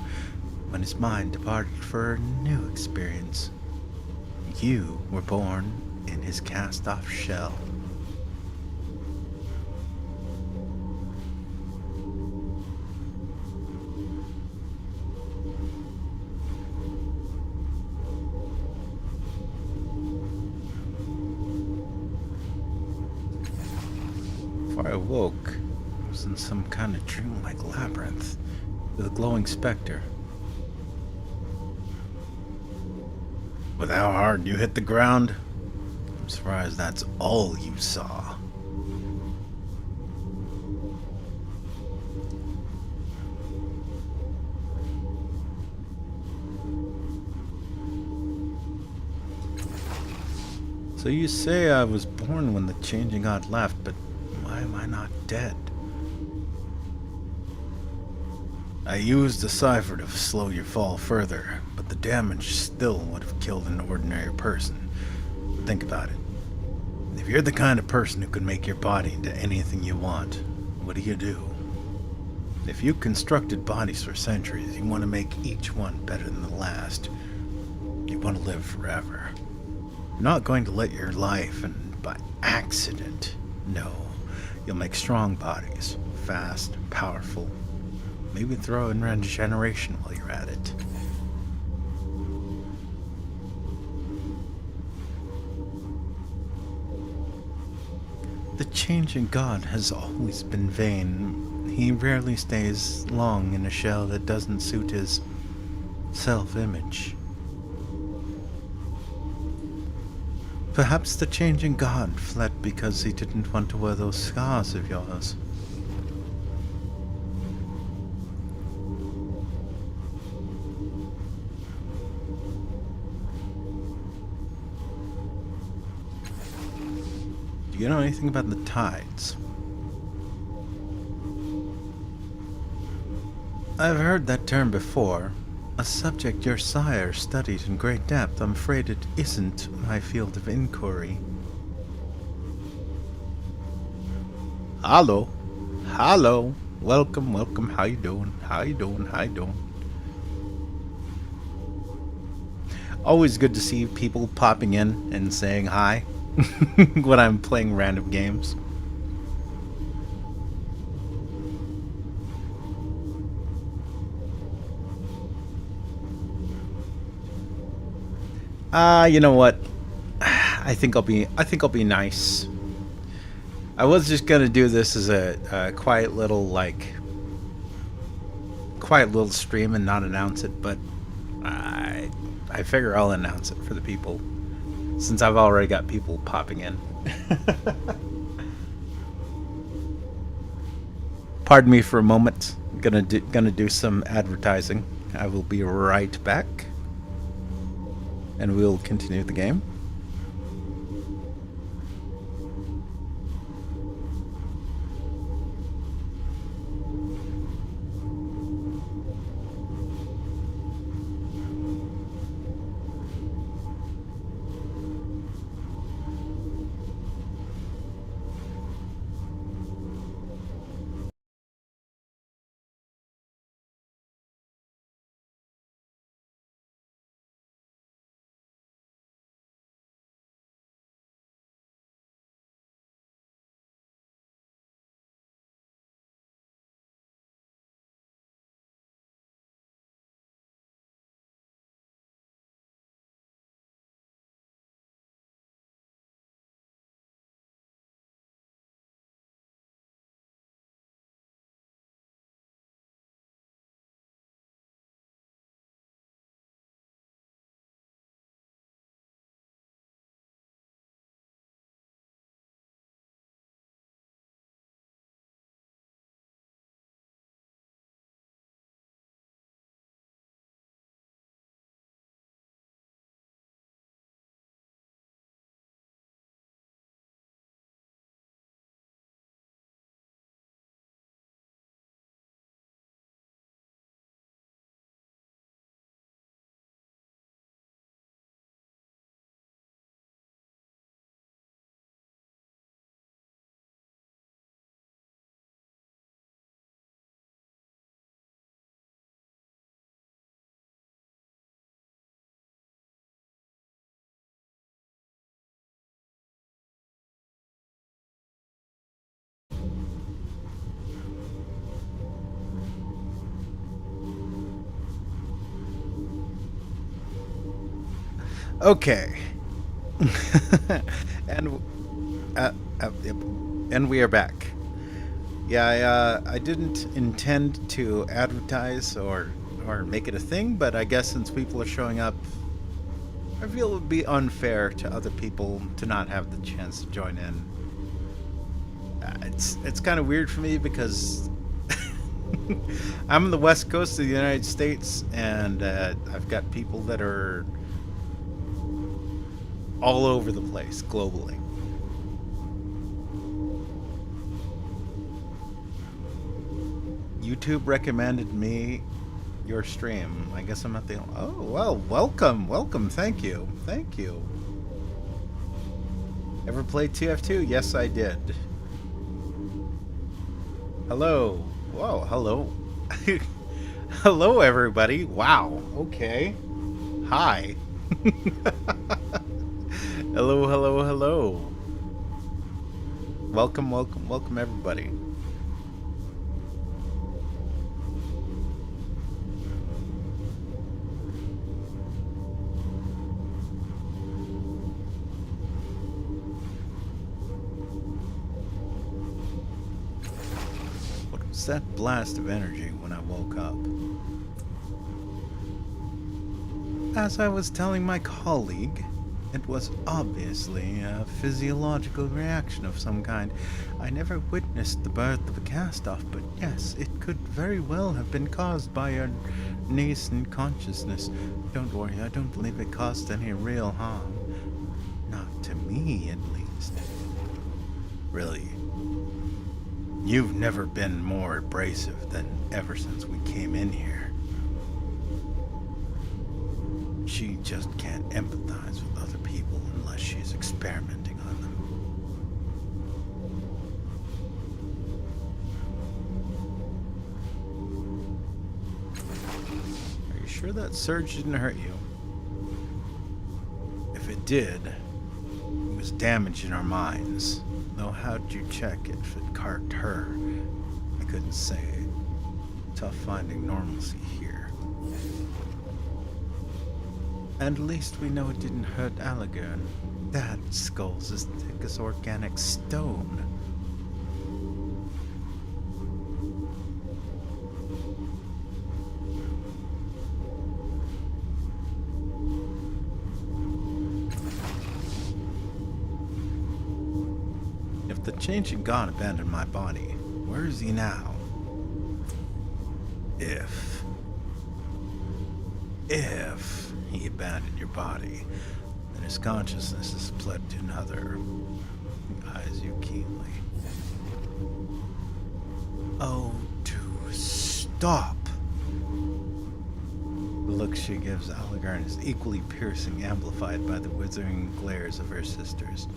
when his mind departed for a new experience. You were born in his cast-off shell. Before I awoke, I was in some kind of dream-like labyrinth with a glowing specter. With how hard you hit the ground, I'm surprised that's all you saw. So you say I was born when the changing god left, but why am I not dead? I used the cipher to slow your fall further, but the damage still would have killed an ordinary person. Think about it. If you're the kind of person who can make your body into anything you want, what do? If you constructed bodies for centuries, you want to make each one better than the last. You want to live forever. You're not going to let your life end by accident. No, you'll make strong bodies, fast, powerful. Maybe throw in regeneration while you're at it. The changing god has always been vain. He rarely stays long in a shell that doesn't suit his self-image. Perhaps the changing god fled because he didn't want to wear those scars of yours. Do you know anything about the tides? I've heard that term before. A subject your sire studied in great depth. I'm afraid it isn't my field of inquiry. Hello. Hello. Welcome, welcome. How you doing? How you doing? How you doing? Always good to see people popping in and saying hi when I'm playing random games. You know what? I think I'll be nice. I was just gonna do this as a quiet little stream and not announce it, but I figure I'll announce it for the people, since I've already got people popping in. Pardon me for a moment. Gonna do some advertising. I will be right back, and we'll continue the game. Okay. and yep. And we are back. Yeah, I didn't intend to advertise or make it a thing, but I guess since people are showing up, I feel it would be unfair to other people to not have the chance to join in. It's kind of weird for me because I'm on the west coast of the United States, and I've got people that are all over the place globally. YouTube recommended me your stream. I guess I'm not the only... Oh, well, welcome. Thank you. Ever played TF2? Yes, I did. Hello. Whoa, hello. Hello, everybody. Wow. Okay. Hi. Hello. Welcome, everybody. That blast of energy when I woke up. As I was telling my colleague, it was obviously a physiological reaction of some kind. I never witnessed the birth of a cast-off, but yes, it could very well have been caused by your nascent consciousness. Don't worry, I don't believe it caused any real harm. Not to me, at least. Really. You've never been more abrasive than ever since we came in here. She just can't empathize with other people unless she's experimenting on them. Are you sure that surge didn't hurt you? If it did, it was damaging our minds. Though how'd you check if it carked her? I couldn't say. Tough finding normalcy here. And at least we know it didn't hurt Alagern. That skull's as thick as organic stone. The changing god abandoned my body. Where is he now? If he abandoned your body, then his consciousness has fled to another. He eyes you keenly. Oh, to stop! The look she gives Alagern is equally piercing, amplified by the withering glares of her sisters.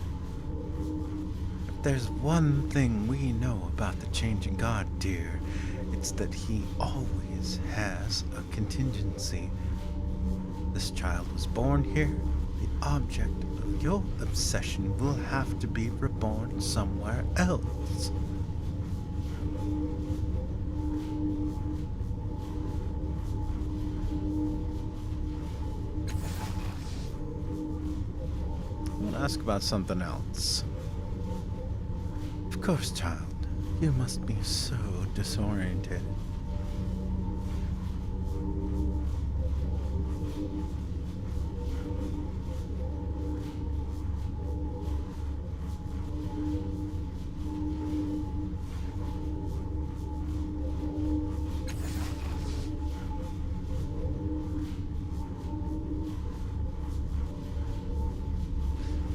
There's one thing we know about the changing god, dear. It's that he always has a contingency. This child was born here. The object of your obsession will have to be reborn somewhere else. I want to ask about something else. Of course, child. You must be so disoriented.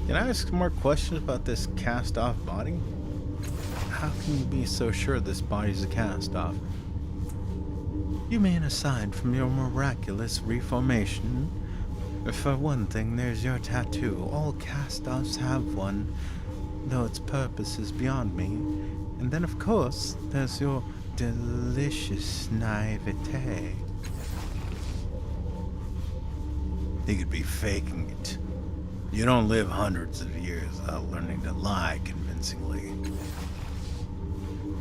Can I ask more questions about this cast-off body? How can you be so sure this body's a cast-off? You mean aside from your miraculous reformation? For one thing, there's your tattoo. All cast-offs have one, though its purpose is beyond me. And then, of course, there's your delicious naivete. He could be faking it. You don't live hundreds of years without learning to lie convincingly.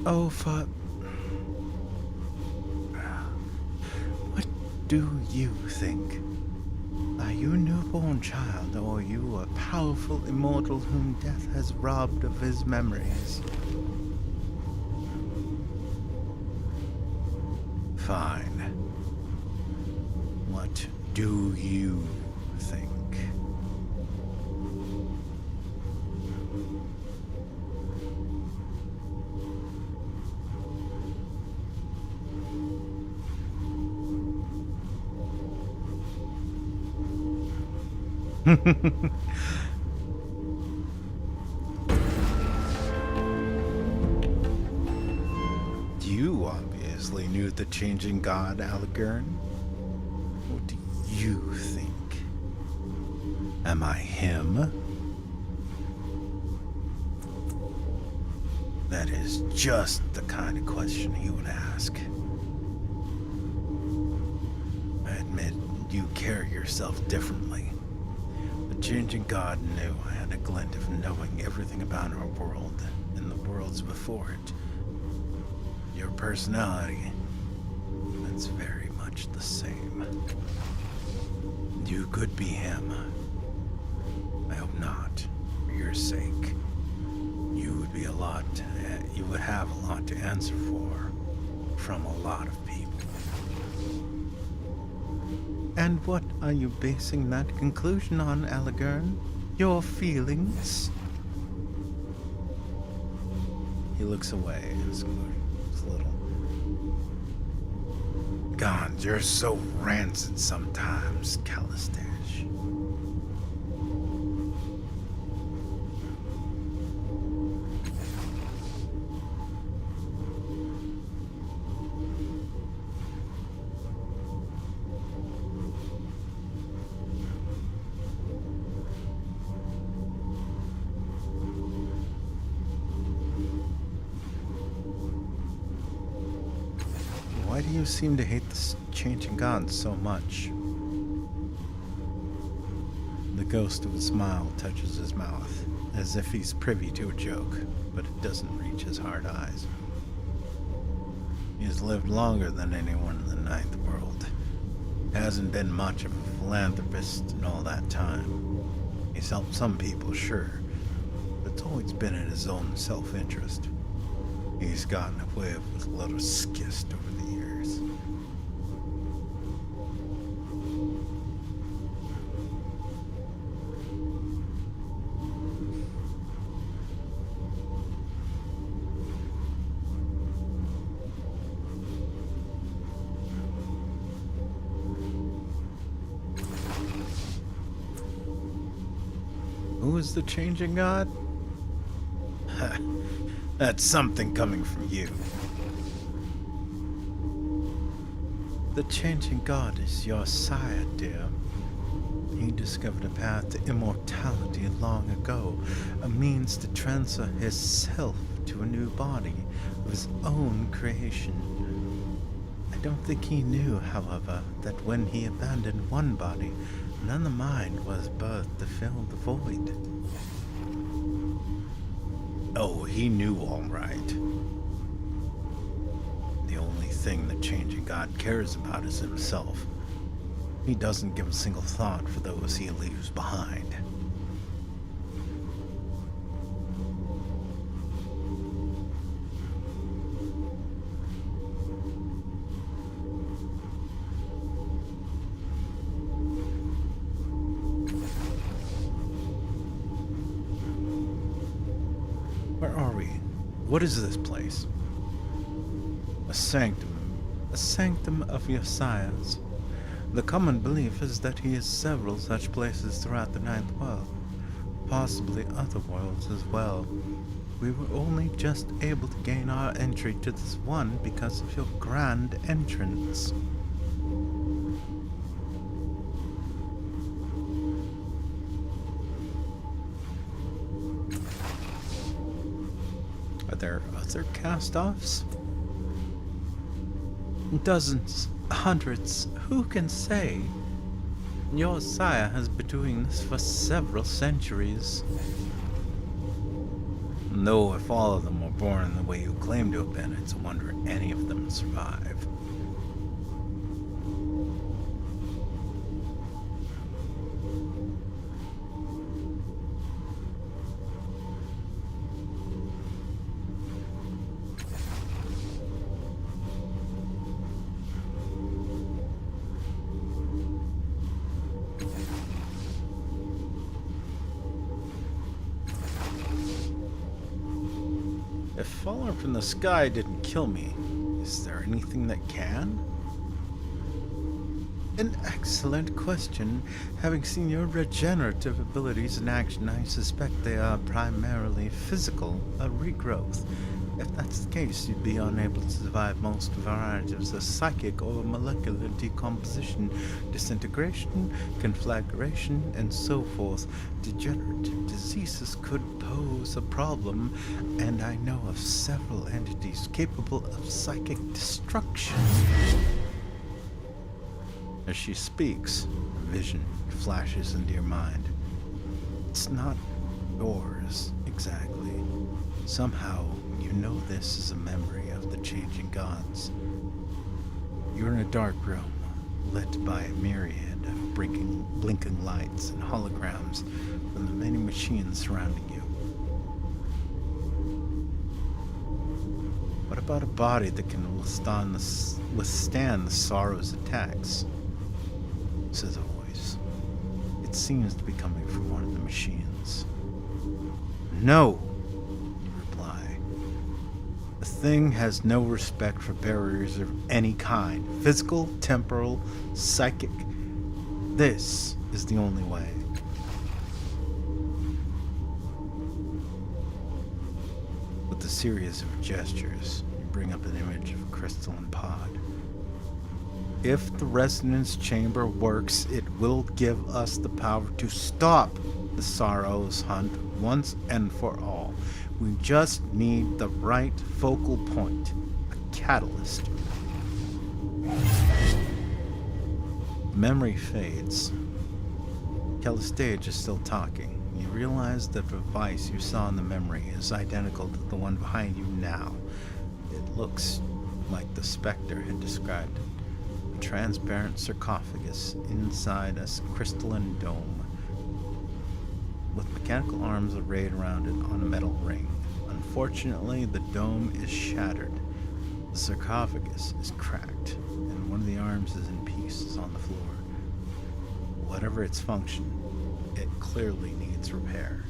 Oh, what do you think? Are you new newborn child, or you a powerful immortal whom death has robbed of his memories? Fine. What do you think? You obviously knew the changing god, Aligern. What do you think? Am I him? That is just the kind of question he would ask. I admit, you carry yourself differently. The changing god knew I had a glint of knowing everything about our world and the worlds before it. Your personality, that's very much the same. You could be him. I hope not, for your sake. You would have a lot to answer for from a lot of people. And what are you basing that conclusion on, Aligern? Your feelings? He looks away in his little. God, you're so rancid sometimes, Calistache. Why do you seem to hate this changing god so much? The ghost of a smile touches his mouth, as if he's privy to a joke, but it doesn't reach his hard eyes. He has lived longer than anyone in the Ninth World. Hasn't been much of a philanthropist in all that time. He's helped some people, sure, but it's always been in his own self-interest. He's gotten away with a little skist over the years. Who is the changing god? That's something coming from you. The changing god is your sire, dear. He discovered a path to immortality long ago, a means to transfer his self to a new body of his own creation. I don't think he knew, however, that when he abandoned one body, another mind was birthed to fill the void. Oh, he knew all right. The only thing the changing god cares about is himself. He doesn't give a single thought for those he leaves behind. Where are we? What is this place? A sanctum of your sires. The common belief is that he has several such places throughout the Ninth World, possibly other worlds as well. We were only just able to gain our entry to this one because of your grand entrance. Are there other cast-offs? Dozens, hundreds, who can say? Your sire has been doing this for several centuries. Though if all of them were born the way you claim to have been, it's a wonder any of them survive. If falling from the sky didn't kill me, is there anything that can? An excellent question. Having seen your regenerative abilities in action, I suspect they are primarily physical, a regrowth. If that's the case, you'd be unable to survive most varieties of psychic or molecular decomposition, disintegration, conflagration, and so forth. Degenerative diseases could pose a problem, and I know of several entities capable of psychic destruction. As she speaks, a vision flashes into your mind. It's not yours, exactly. Somehow, you know this is a memory of the changing gods. You're in a dark room, lit by a myriad of blinking lights and holograms from the many machines surrounding you. What about a body that can withstand the sorrow's attacks? Says a voice. It seems to be coming from one of the machines. No, you reply. The thing has no respect for barriers of any kind, physical, temporal, psychic. This is the only way. With a series of gestures, you bring up an image of a crystalline pod. If the resonance chamber works, it will give us the power to stop the sorrow's hunt once and for all. We just need the right focal point, a catalyst. Memory fades. Callistage is still talking. You realize that the device you saw in the memory is identical to the one behind you now. It looks like the Spectre had described it. A transparent sarcophagus inside a crystalline dome, with mechanical arms arrayed around it on a metal ring. Unfortunately, the dome is shattered. The sarcophagus is cracked, and one of the arms is in pieces on the floor. Whatever its function, it clearly needs repair.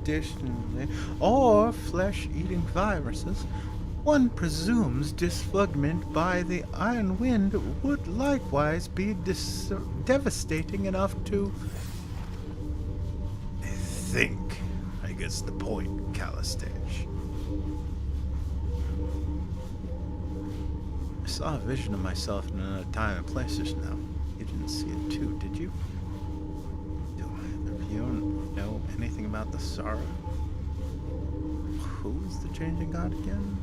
Additionally, or flesh-eating viruses, one presumes disfigurement by the iron wind would likewise be devastating enough to... I think I gets the point, Callistage. I saw a vision of myself in another time and place just now. You didn't see it too, did you? Do either of you know anything about the sorrow? Who's the changing god again?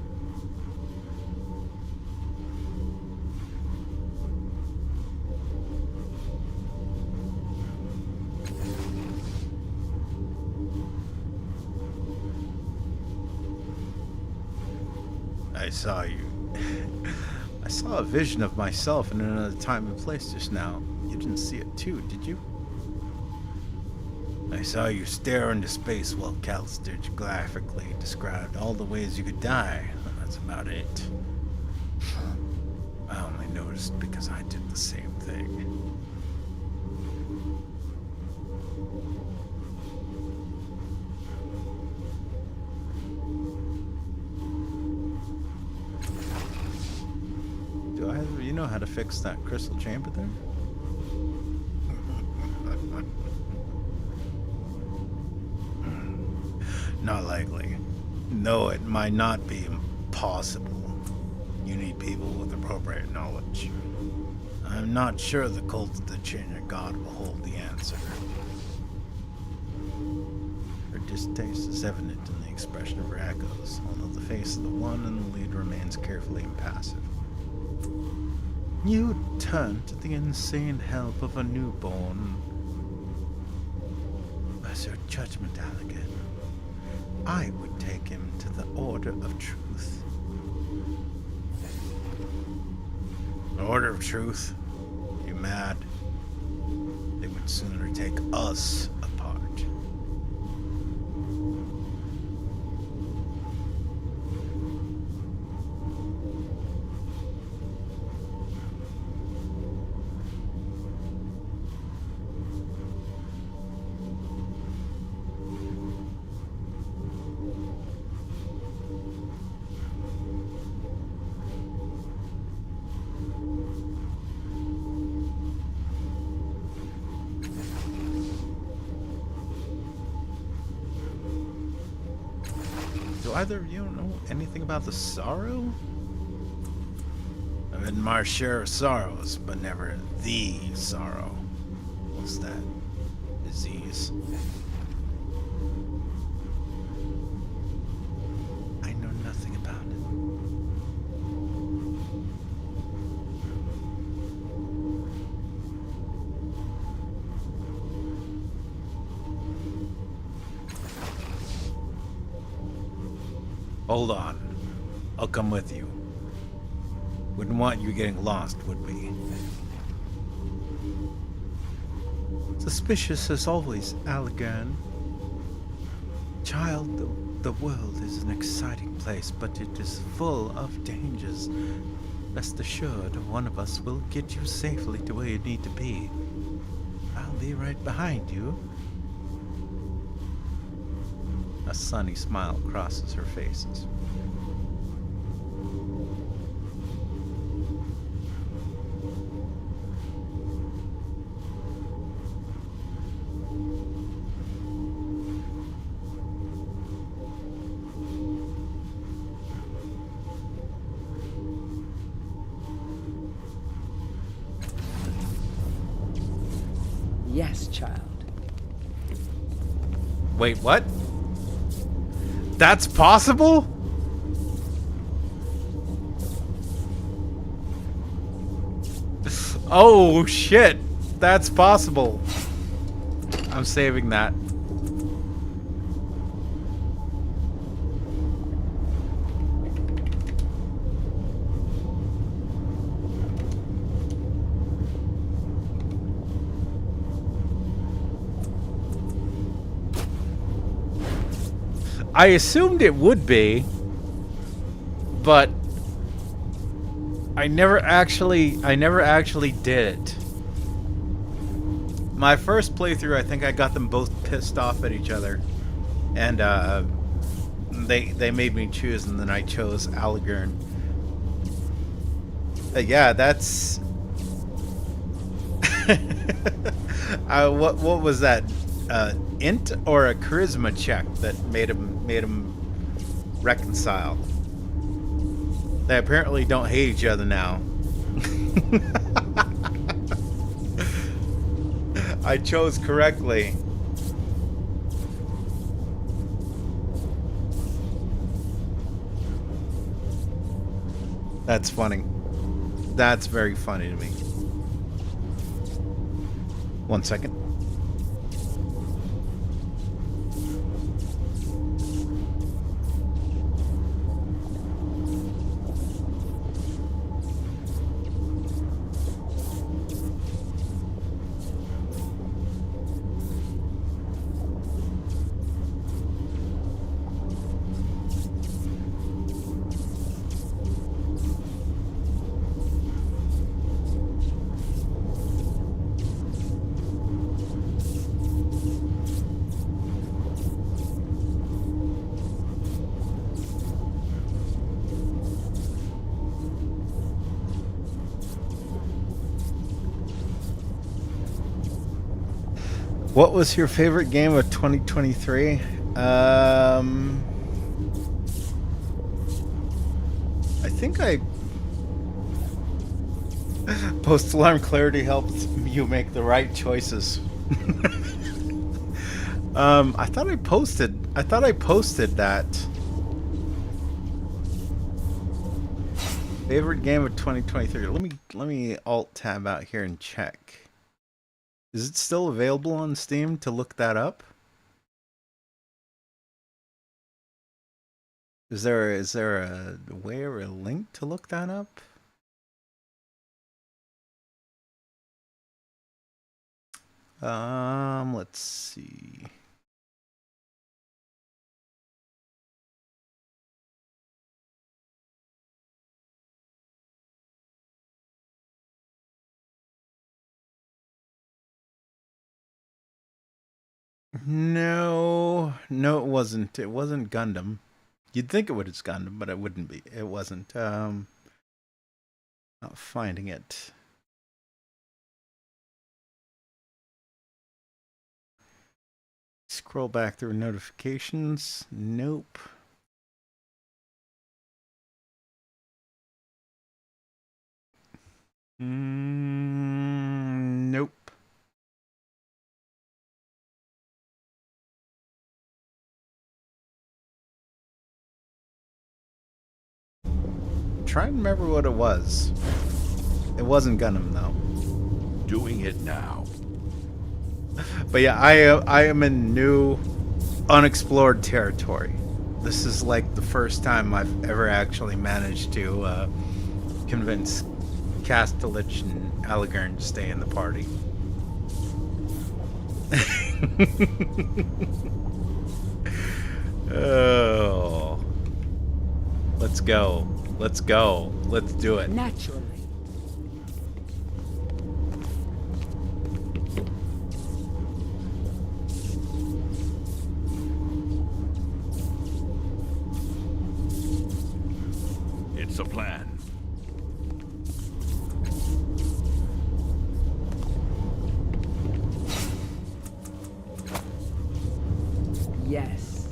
I saw you. I saw a vision of myself in another time and place just now. You didn't see it too, did you? I saw you stare into space while Callistage graphically described all the ways you could die. That's about it. I only noticed because I did the same thing. Do either of you know how to fix that crystal chamber there? Not likely. No, it might not be impossible. You need people with appropriate knowledge. I'm not sure the cult of the Changing God will hold the answer. Her distaste is evident in the expression of her echoes, although the face of the one in the lead remains carefully impassive. You turn to the insane help of a newborn. Where's your judgment, Allegan? I would take him to the Order of Truth. The Order of Truth? You mad? They would sooner take us apart. either of you know anything about the sorrow? I've had my share of sorrows, but never the sorrow. What's that? Disease. I know nothing about it. Hold on. I'll come with you. Wouldn't want you getting lost, would we? Suspicious as always, Allegan. Child, the world is an exciting place, but it is full of dangers. Rest assured, one of us will get you safely to where you need to be. I'll be right behind you. A sunny smile crosses her faces. Yes, child. Wait, what? That's possible? Oh shit, that's possible. I'm saving that. I assumed it would be, but I never actually did it. My first playthrough, I think I got them both pissed off at each other, and they made me choose, and then I chose Allegan. Yeah, that's what was that? Int or a charisma check that made him reconcile. They apparently don't hate each other now. I chose correctly. That's funny. That's very funny to me. 1 second. What was your favorite game of 2023? I think post-alarm clarity helps you make the right choices. I thought I posted that. Favorite game of 2023. Let me alt tab out here and check. Is it still available on Steam to look that up? Is there a way or a link to look that up? Let's see. No, it wasn't. It wasn't Gundam. You'd think it was Gundam, but it wouldn't be. It wasn't. Not finding it. Scroll back through notifications. Nope. Nope. Try and remember what it was. It wasn't Gunham though. Doing it now. But yeah, I am in new, unexplored territory. This is like the first time I've ever actually managed to convince Castellich and Allegern to stay in the party. Oh. Let's go. Let's go. Let's do it. Naturally. It's a plan. Yes.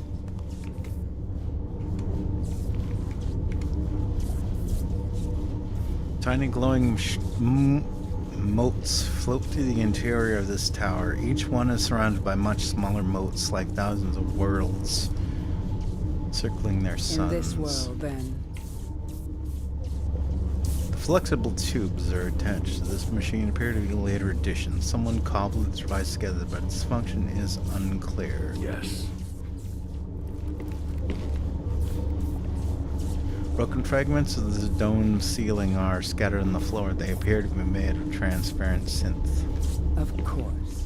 Tiny glowing moats float through the interior of this tower. Each one is surrounded by much smaller moats, like thousands of worlds circling their suns. In this world, then. The flexible tubes are attached to this machine appear to be a later addition. Someone cobbled the device together, but its function is unclear. Yes. Broken fragments of the dome ceiling are scattered on the floor. They appear to be made of transparent synth. Of course.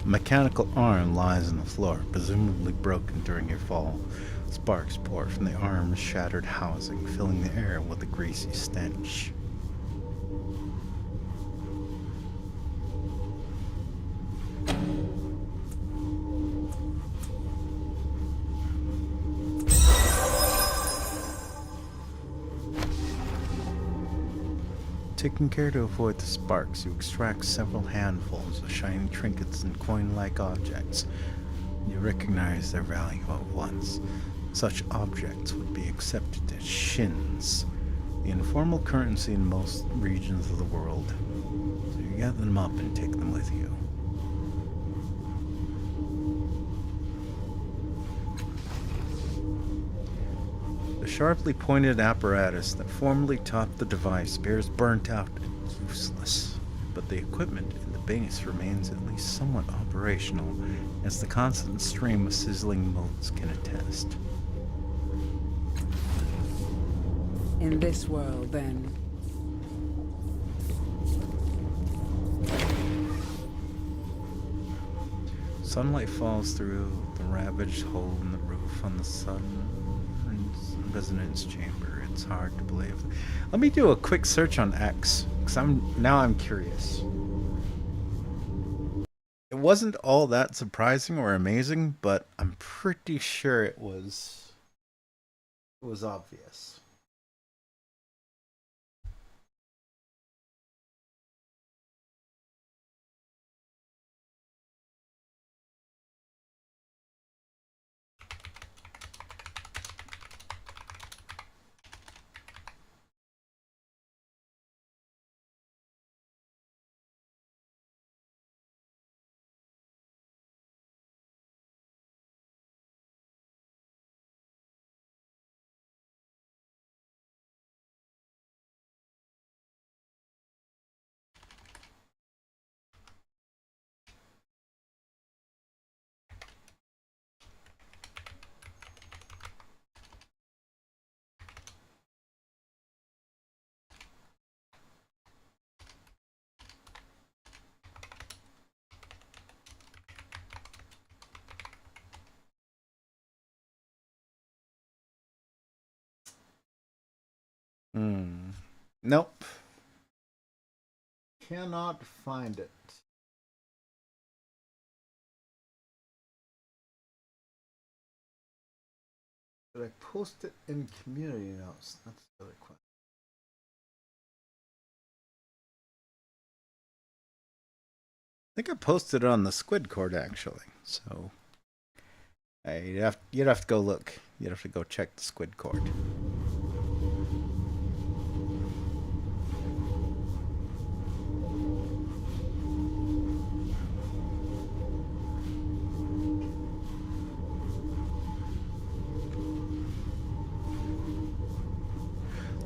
A mechanical arm lies on the floor, presumably broken during your fall. Sparks pour from the arm's shattered housing, filling the air with a greasy stench. Taking care to avoid the sparks, you extract several handfuls of shiny trinkets and coin-like objects. You recognize their value at once. Such objects would be accepted as shins, the informal currency in most regions of the world. So you gather them up and take them with you. The sharply pointed apparatus that formerly topped the device appears burnt out and useless, but the equipment in the base remains at least somewhat operational, as the constant stream of sizzling motes can attest. In this world, then. Sunlight falls through the ravaged hole in the roof on the sun resonance chamber. It's hard to believe. Let me do a quick search on X, because I'm curious. It wasn't all that surprising or amazing, but I'm pretty sure it was obvious. Nope. Cannot find it. Did I post it in community notes? That's the other question. I think I posted it on the SquidCoyote actually. So You'd have to go look. You'd have to go check the squid court.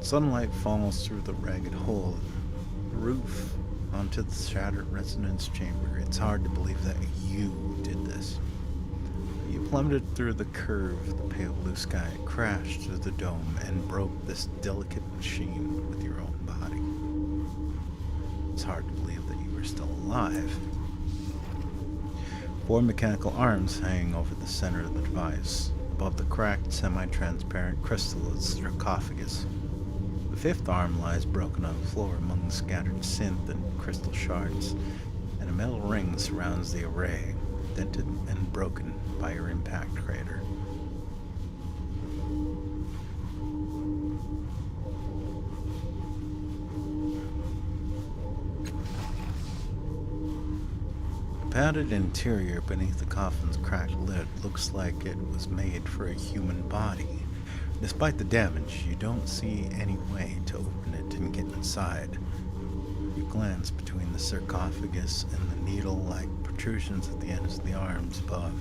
Sunlight falls through the ragged hole in the roof onto the shattered resonance chamber. It's hard to believe that you did this. You plummeted through the curve of the pale blue sky, crashed through the dome, and broke this delicate machine with your own body. It's hard to believe that you were still alive. 4 mechanical arms hang over the center of the device. Above the cracked, semi-transparent crystal is the sarcophagus. The 5th arm lies broken on the floor among the scattered synth and crystal shards, and a metal ring surrounds the array, dented and broken by your impact crater. The padded interior beneath the coffin's cracked lid looks like it was made for a human body. Despite the damage, you don't see any way to open it and get inside. You glance between the sarcophagus and the needle-like protrusions at the ends of the arms above.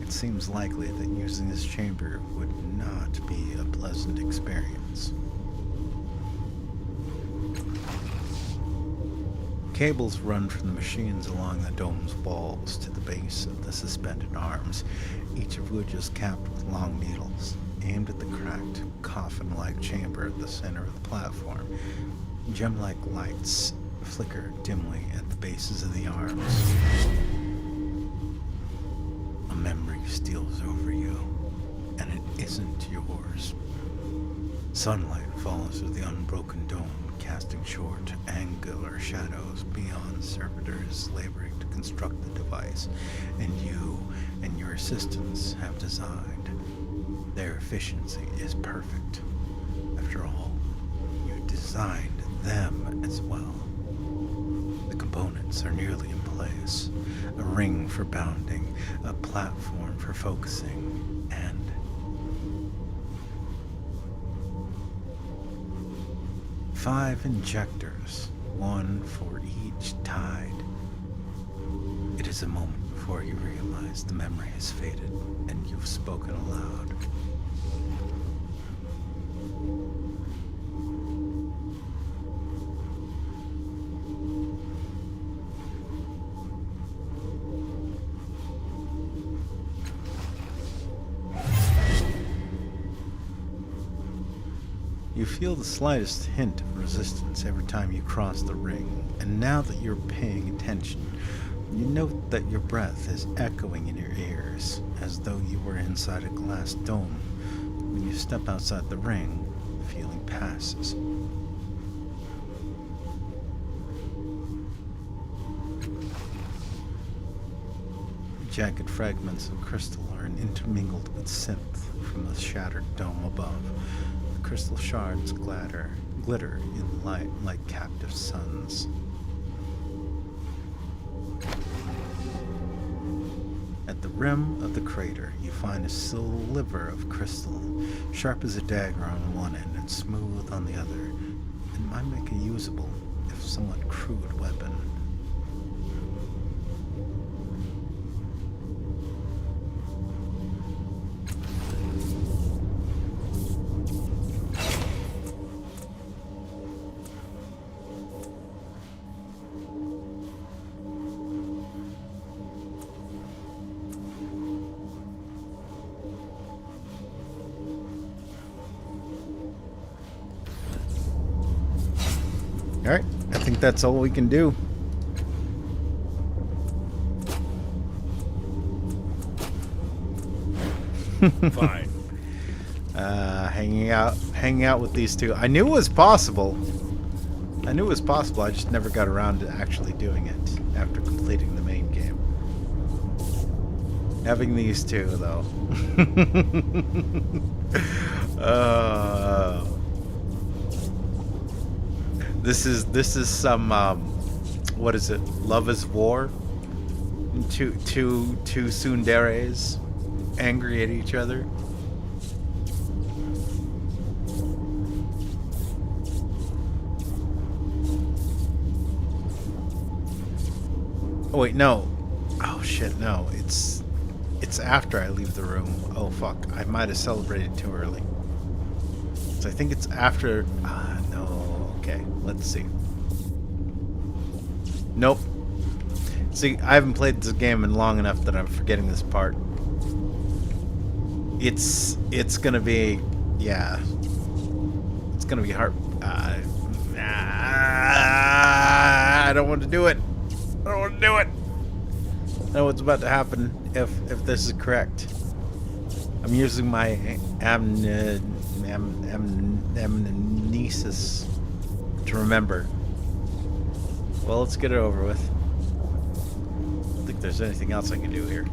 It seems likely that using this chamber would not be a pleasant experience. Cables run from the machines along the dome's walls to the base of the suspended arms, each of which is capped with long needles, aimed at the cracked, coffin-like chamber at the center of the platform. Gem-like lights flicker dimly at the bases of the arms. A memory steals over you, and it isn't yours. Sunlight falls through the unbroken dome, casting short, angular shadows beyond servitors laboring to construct the device, and you and your assistants have designed. Their efficiency is perfect. After all, you designed them as well. The components are nearly in place. A ring for bounding, a platform for focusing, and 5 injectors, 1 for each tide. It is a moment before you realize the memory has faded and you've spoken aloud. You feel the slightest hint of resistance every time you cross the ring, and now that you're paying attention, you note that your breath is echoing in your ears, as though you were inside a glass dome. When you step outside the ring, the feeling passes. Jagged fragments of crystal are intermingled with synth from the shattered dome above. The crystal shards glitter in light like captive suns. At the rim of the crater, you find a sliver of crystal, sharp as a dagger on one end and smooth on the other. It might make a usable, if somewhat crude, weapon. Alright, I think that's all we can do. Fine. Hanging out with these two. I knew it was possible. I just never got around to actually doing it after completing the main game. Having these two, though. This is some what is it? Love is War. Two tsunderes angry at each other. Oh wait, no. Oh shit, no. It's after I leave the room. Oh fuck. I might have celebrated too early. So I think it's after. No. Okay, let's see. Nope. See, I haven't played this game in long enough that I'm forgetting this part. It's gonna be, yeah. It's gonna be hard. I don't want to do it. I don't want to do it. I know what's about to happen if this is correct. I'm using my amnesis to remember. Well, let's get it over with. I don't think there's anything else I can do here.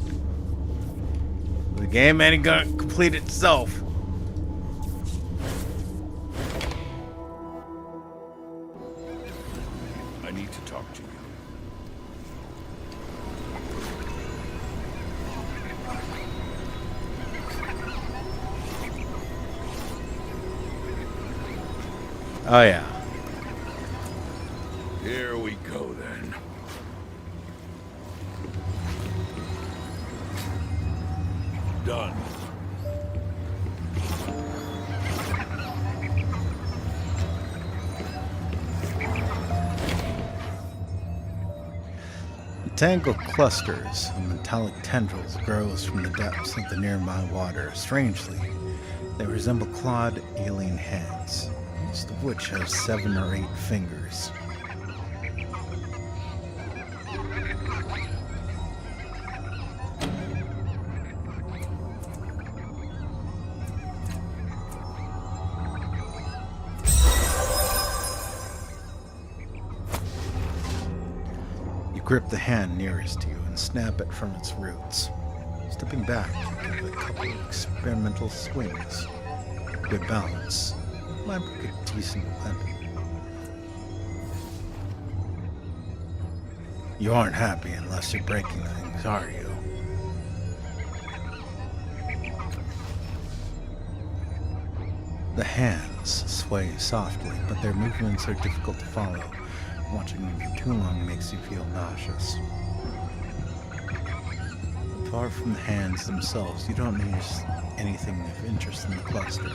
The game ain't gonna complete itself. I need to talk to you. Oh yeah. Here we go then. Done. Tangled clusters of metallic tendrils grows from the depths of the nearby water. Strangely, they resemble clawed alien hands, most of which have 7 or 8 fingers. Grip the hand nearest to you and snap it from its roots. Stepping back, you give a couple of experimental swings. Good balance. Might be a decent weapon. You aren't happy unless you're breaking things, are you? The hands sway softly, but their movements are difficult to follow. Watching them for too long makes you feel nauseous. Far from the hands themselves, you don't notice anything of interest in the cluster.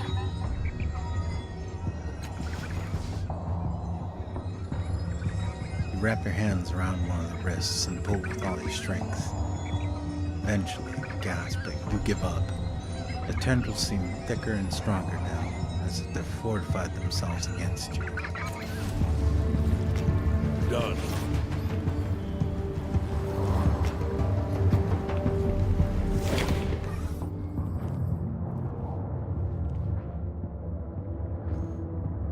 You wrap your hands around one of the wrists and pull with all your strength. Eventually, gasping, you give up. The tendrils seem thicker and stronger now, as if they've fortified themselves against you. Done.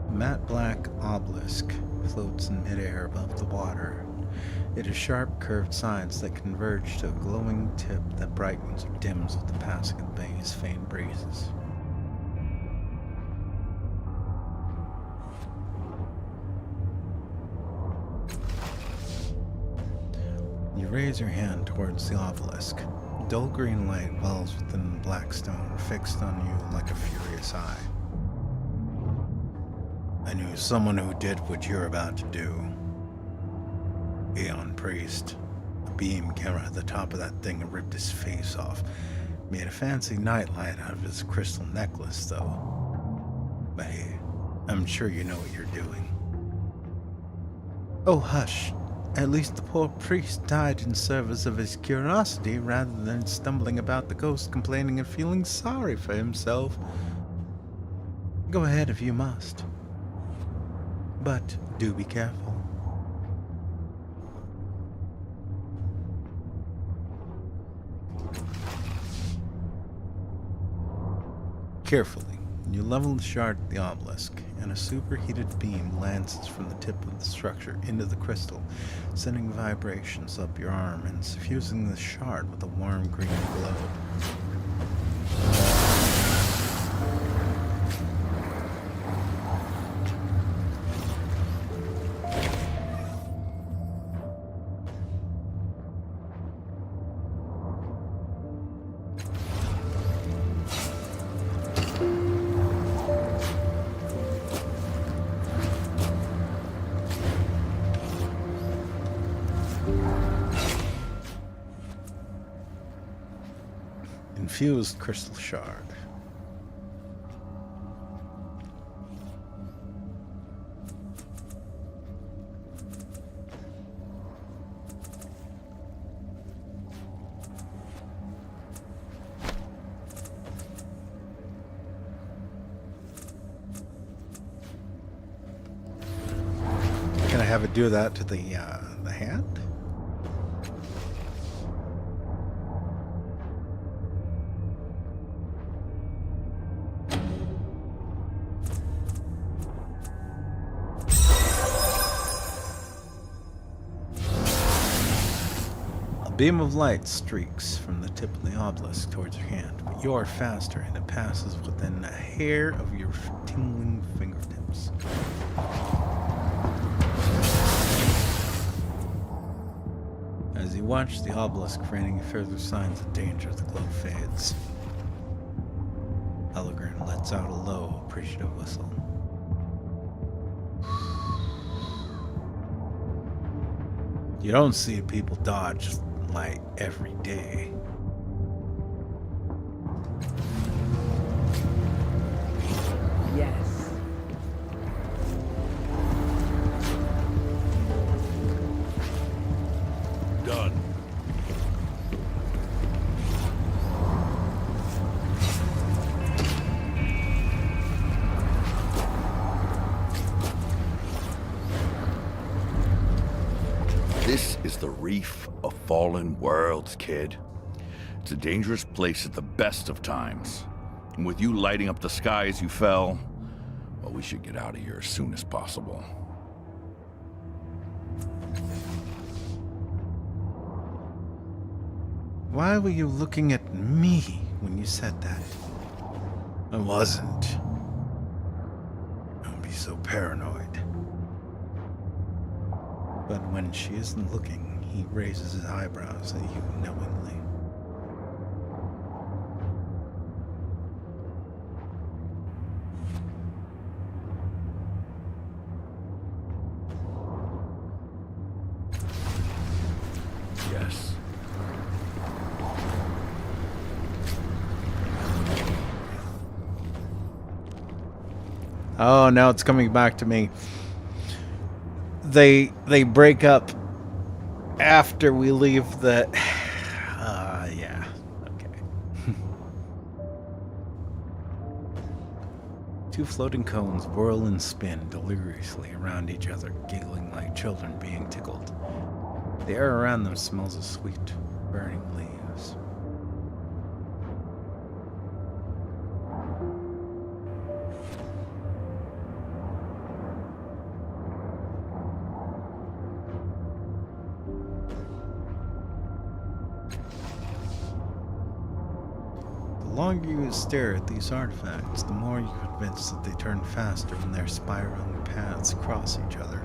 A matte black obelisk floats in midair above the water. It has sharp, curved sides that converge to a glowing tip that brightens or dims with the passing of the bay's faint breezes. You raise your hand towards the obelisk. Dull green light wells within the black stone, fixed on you like a furious eye. I knew someone who did what you're about to do. Aeon Priest. A beam came out of the top of that thing and ripped his face off. Made a fancy nightlight out of his crystal necklace, though. But hey, I'm sure you know what you're doing. Oh, hush. At least the poor priest died in service of his curiosity rather than stumbling about the ghost complaining and feeling sorry for himself. Go ahead if you must. But do be careful. Carefully, you level the shard at the obelisk, and a superheated beam lances from the tip of the structure into the crystal, sending vibrations up your arm and suffusing the shard with a warm green glow. infused crystal shard. Can I have it do that to the hand? A beam of light streaks from the tip of the obelisk towards your hand, but you are faster and it passes within a hair of your tingling fingertips. As you watch the obelisk for any further signs of danger, the glow fades. Elegant lets out a low, appreciative whistle. You don't see people dodge light every day. Yes. Done. This is the Reef of Fallen Worlds, kid. It's a dangerous place at the best of times. And with you lighting up the sky as you fell, well, we should get out of here as soon as possible. Why were you looking at me when you said that? I wasn't. Don't be so paranoid. But when she isn't looking, he raises his eyebrows at you knowingly. Yes. Oh, now it's coming back to me. They break up after we leave the... yeah. Okay. Two floating cones whirl and spin deliriously around each other, giggling like children being tickled. The air around them smells of sweet, burning leaves. The longer you stare at these artifacts, the more you're convinced that they turn faster when their spiraling paths cross each other.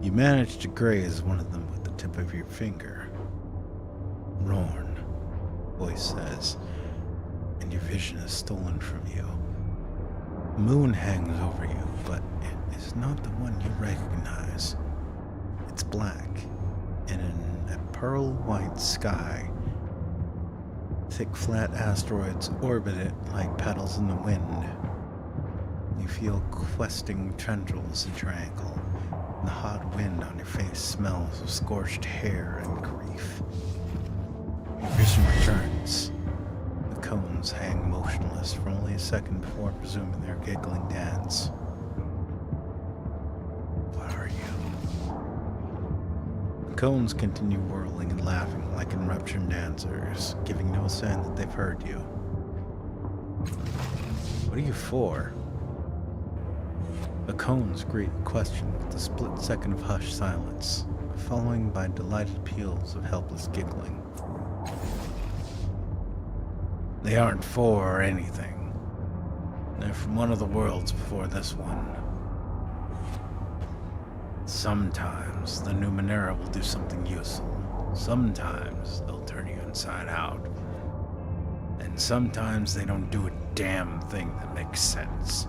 You manage to graze one of them with the tip of your finger. Rorn, voice says, and your vision is stolen from you. The moon hangs over you, but it is not the one you recognize. It's black, and in a pearl white sky, thick flat asteroids orbit it like petals in the wind. You feel questing tendrils at your ankle. The hot wind on your face smells of scorched hair and grief. Your vision returns. The cones hang motionless for only a second before resuming their giggling dance. What are you? The cones continue whirling and laughing like enraptured dancers, giving no sign that they've heard you. What are you for? The cones greet the question with a split second of hushed silence, following by delighted peals of helpless giggling. They aren't for anything. They're from one of the worlds before this one. Sometimes the Numenera will do something useful. Sometimes they'll turn you inside out. And sometimes they don't do a damn thing that makes sense.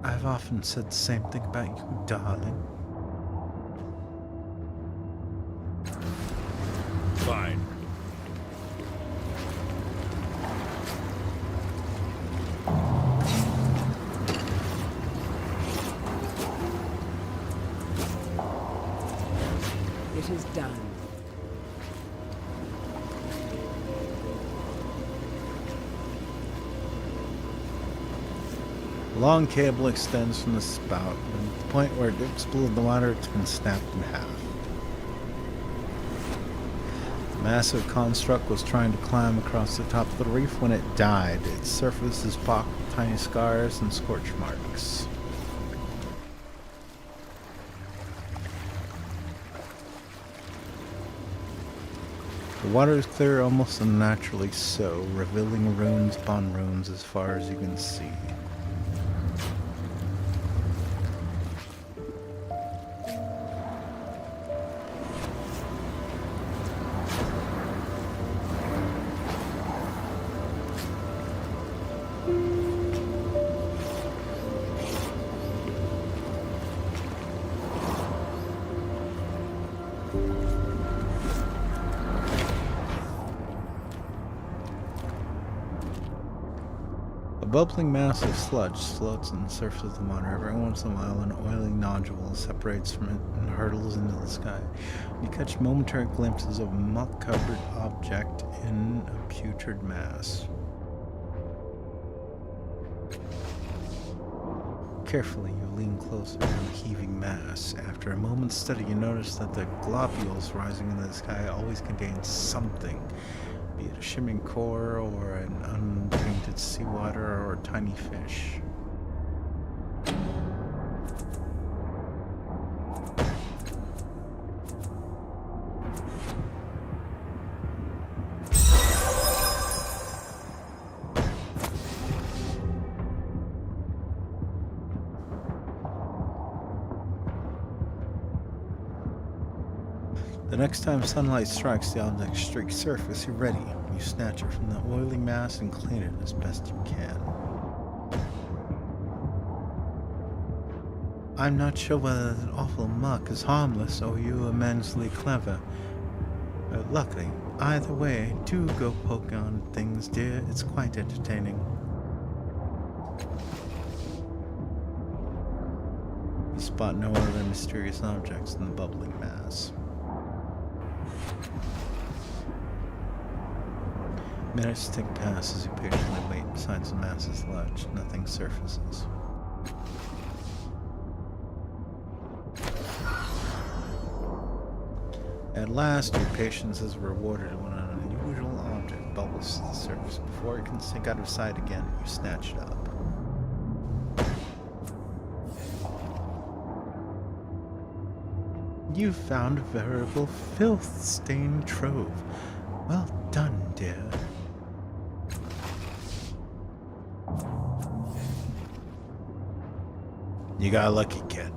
I've often said the same thing about you, darling. Fine. It is done. A long cable extends from the spout, and at the point where it dips below the water, it's been snapped in half. The massive construct was trying to climb across the top of the reef when it died. Its surface is pocked with tiny scars and scorch marks. The water is clear, almost unnaturally so, revealing ruins upon ruins as far as you can see. A bubbling mass of sludge floats on the surface of the water. Every once in a while, an oily nodule separates from it and hurtles into the sky. You catch momentary glimpses of a muck-covered object in a putrid mass. Carefully, you lean closer to the heaving mass. After a moment's study, you notice that the globules rising into the sky always contain something. Be it a shimmering core, or an untainted seawater, or a tiny fish. The next time sunlight strikes the object's streaked surface, you're ready. You snatch it from the oily mass and clean it as best you can. I'm not sure whether that awful muck is harmless or you immensely clever. But luckily, either way, do go poke on things, dear. It's quite entertaining. You spot no other mysterious objects in the bubbling mass. Minutes tick past as you patiently wait beside the mass's sludge. Nothing surfaces. At last, your patience is rewarded when an unusual object bubbles to the surface. Before it can sink out of sight again, you snatch it up. You found a veritable filth-stained trove. Well done, dear. You got lucky, kid,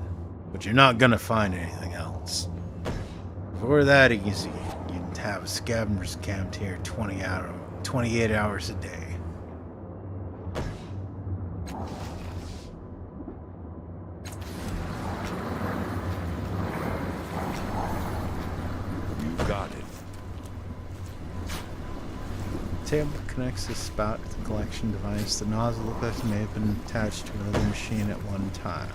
but you're not gonna find anything else. If it were that easy, you'd have scavengers camped here 28 hours a day. You got it. The table connects the spout to the collection device. The nozzle looks like it may have been attached to another machine at one time.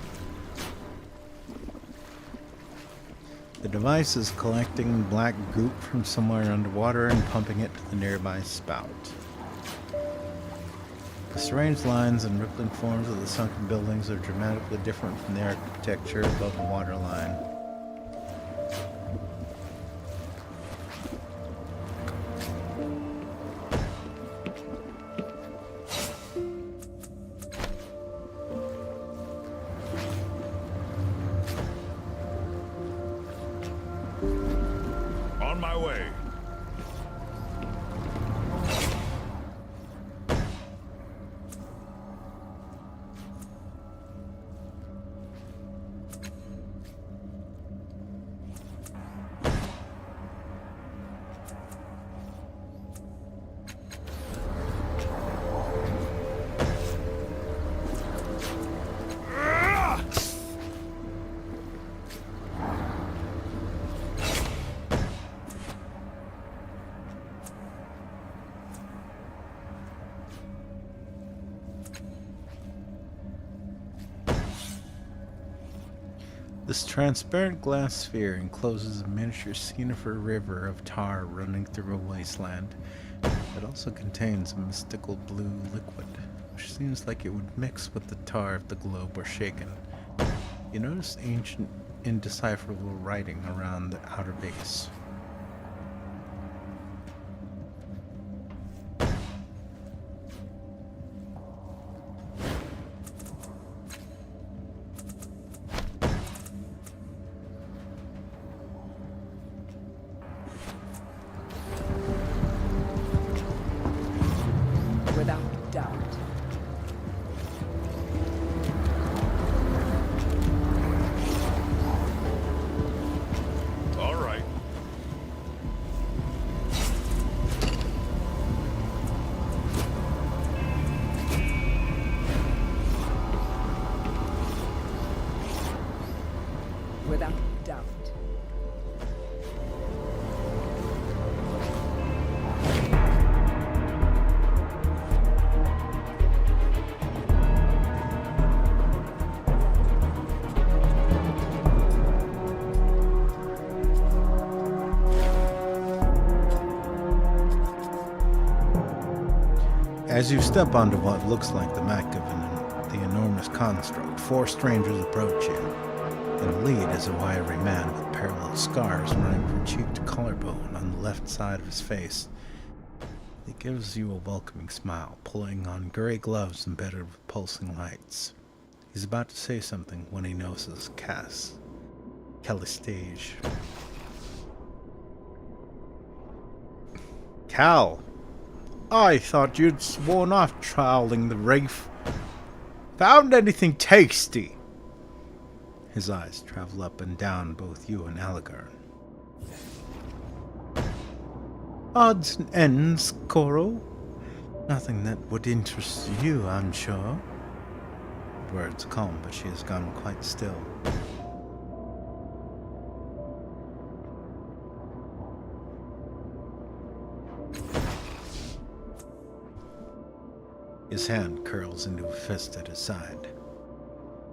The device is collecting black goop from somewhere underwater and pumping it to the nearby spout. The strange lines and rippling forms of the sunken buildings are dramatically different from the architecture above the waterline. On my way. This transparent glass sphere encloses a miniature Skinnifer river of tar running through a wasteland. It also contains a mystical blue liquid, which seems like it would mix with the tar if the globe were shaken. You notice ancient, indecipherable writing around the outer base. Without doubt. All right. Without doubt. As you step onto what looks like the mech of the enormous construct, 4 strangers approach you. In the lead is a wiry man with parallel scars running from cheek to collarbone on the left side of his face. He gives you a welcoming smile, pulling on gray gloves embedded with pulsing lights. He's about to say something when he notices Calistage. Cal, I thought you'd sworn off trawling the reef. Found anything tasty? His eyes travel up and down both you and Aligarn. Odds and ends, Coral? Nothing that would interest you, I'm sure. Words calm, but she has gone quite still. His hand curls into a fist at his side.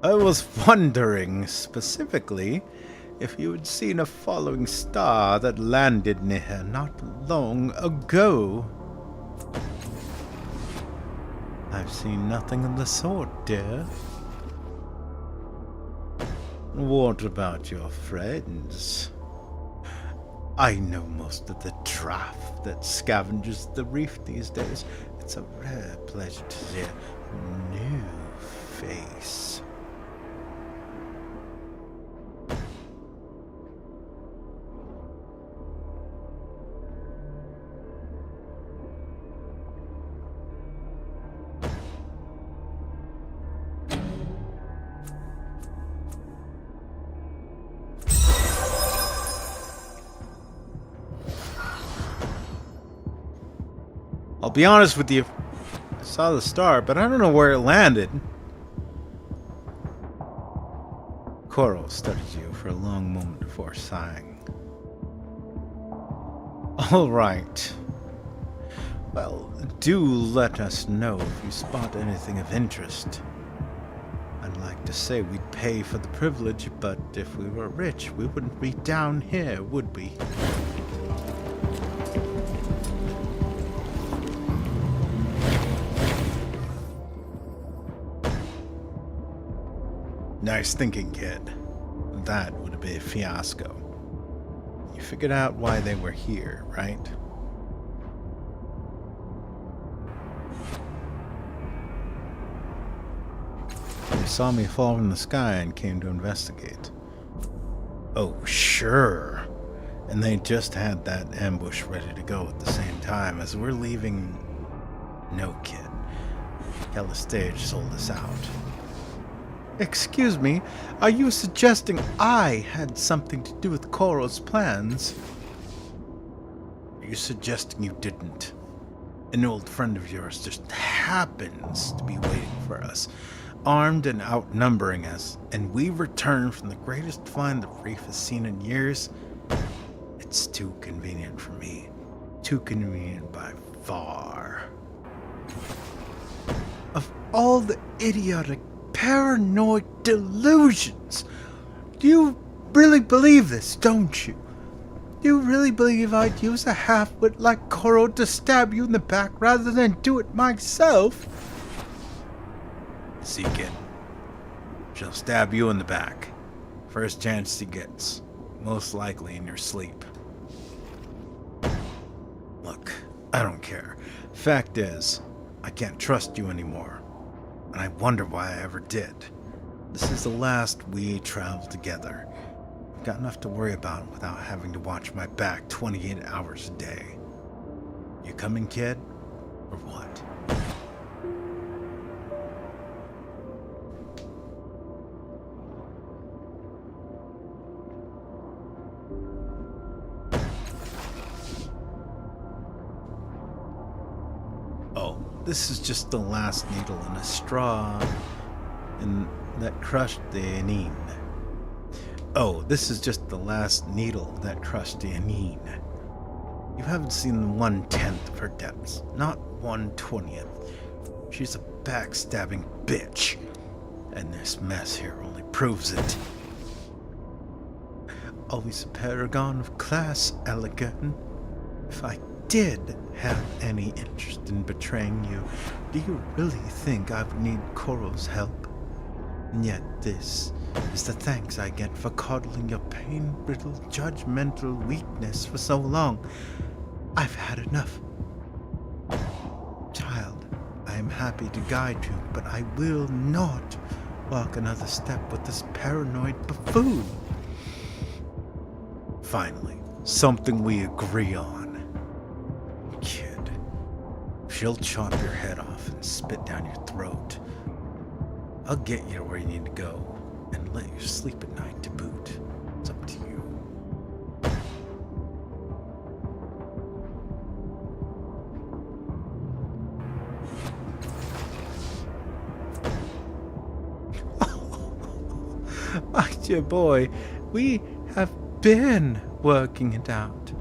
I was wondering, specifically, if you had seen a falling star that landed near here not long ago. I've seen nothing of the sort, dear. What about your friends? I know most of the draft that scavenges the reef these days. It's a rare pleasure to see a new face. I'll be honest with you. I saw the star, but I don't know where it landed. Coral studies you for a long moment before sighing. All right. Well, do let us know if you spot anything of interest. I'd like to say we'd pay for the privilege, but if we were rich, we wouldn't be down here, would we? Nice thinking, kid. That would be a fiasco. You figured out why they were here, right? They saw me fall from the sky and came to investigate. Oh, sure. And they just had that ambush ready to go at the same time as we're leaving. No, kid. Calistage sold us out. Excuse me, are you suggesting I had something to do with Coral's plans? Are you suggesting you didn't? An old friend of yours just happens to be waiting for us, armed and outnumbering us, and we return from the greatest find the reef has seen in years? It's too convenient for me. Too convenient by far. Of all the idiotic paranoid delusions You really believe this, don't you? You really believe I'd use a half-wit like Koro to stab you in the back rather than do it myself? See, kid. She'll stab you in the back. First chance she gets. Most likely in your sleep. Look, I don't care. Fact is, I can't trust you anymore. And I wonder why I ever did. This is the last we travel together. I've got enough to worry about without having to watch my back 28 hours a day. You coming, kid? Or what? This is just the last needle in a straw that crushed the anine. Oh, this is just the last needle that crushed the anine. You haven't seen 1/10 of her depths, not 1/20th. She's a backstabbing bitch, and this mess here only proves it. Always a paragon of class, Elegant. If I did have any interest in betraying you, do you really think I would need Koro's help? And yet this is the thanks I get for coddling your pain-riddled, judgmental weakness for so long. I've had enough. Child, I am happy to guide you, but I will not walk another step with this paranoid buffoon. Finally, something we agree on. Kid, she'll chop your head off and spit down your throat. I'll get you to where you need to go and let you sleep at night to boot. It's up to you. My dear boy, we have been working it out.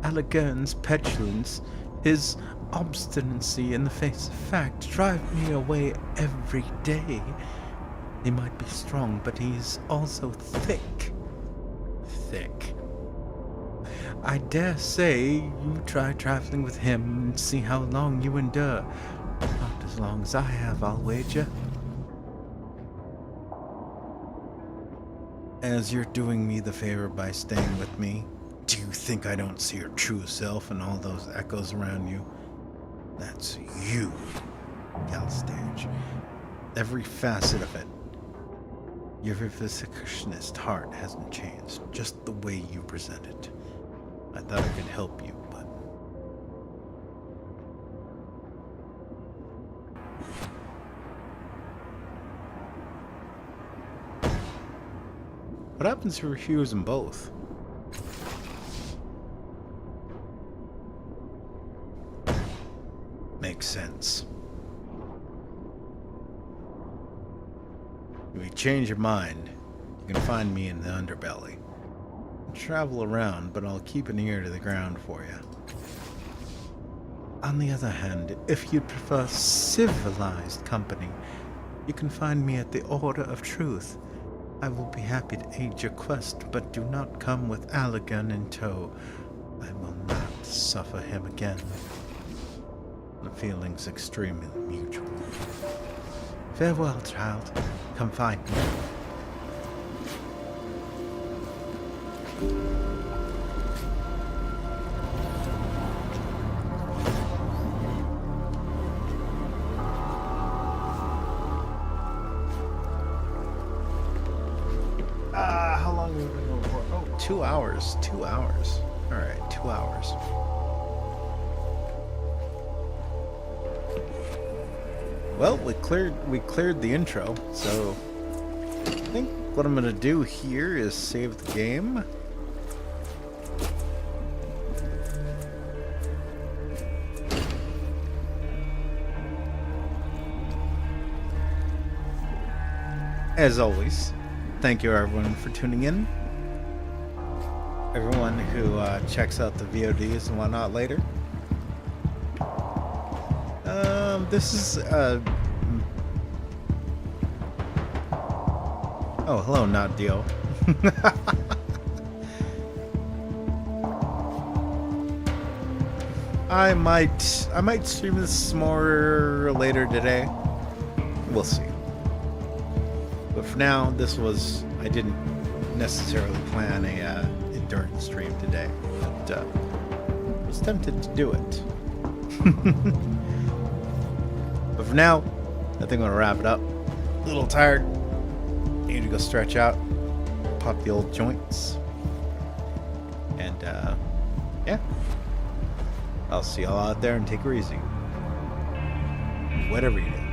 Alagern's petulance, his obstinacy in the face of fact, drive me away every day. He might be strong, but he's also thick. Thick. I dare say you try traveling with him and see how long you endure. Not as long as I have, I'll wager. As you're doing me the favor by staying with me, do you think I don't see your true self and all those echoes around you? That's you, Galstage. Every facet of it. Your vivisectionist heart hasn't changed, just the way you present it. I thought I could help you, but... What happens if we refuse them both? Makes sense. If you change your mind, you can find me in the underbelly. I'll travel around, but I'll keep an ear to the ground for you. On the other hand, if you'd prefer civilized company, you can find me at the Order of Truth. I will be happy to aid your quest, but do not come with Allagan in tow. I will not suffer him again. The feeling's extremely mutual. Farewell, child. Come find me. How long have we been going for? Oh, 2 hours. 2 hours. Alright, 2 hours. Well, we cleared the intro, so I think what I'm gonna do here is save the game. As always, thank you everyone for tuning in. Everyone who checks out the VODs and whatnot later. This is, oh, hello, not Dio. I might stream this more later today. We'll see. But for now, I didn't necessarily plan a endurance stream today, but I was tempted to do it. But for now, I think I'm gonna wrap it up. A little tired. Need to go stretch out, pop the old joints, and yeah. I'll see y'all out there and take her easy. Whatever you do.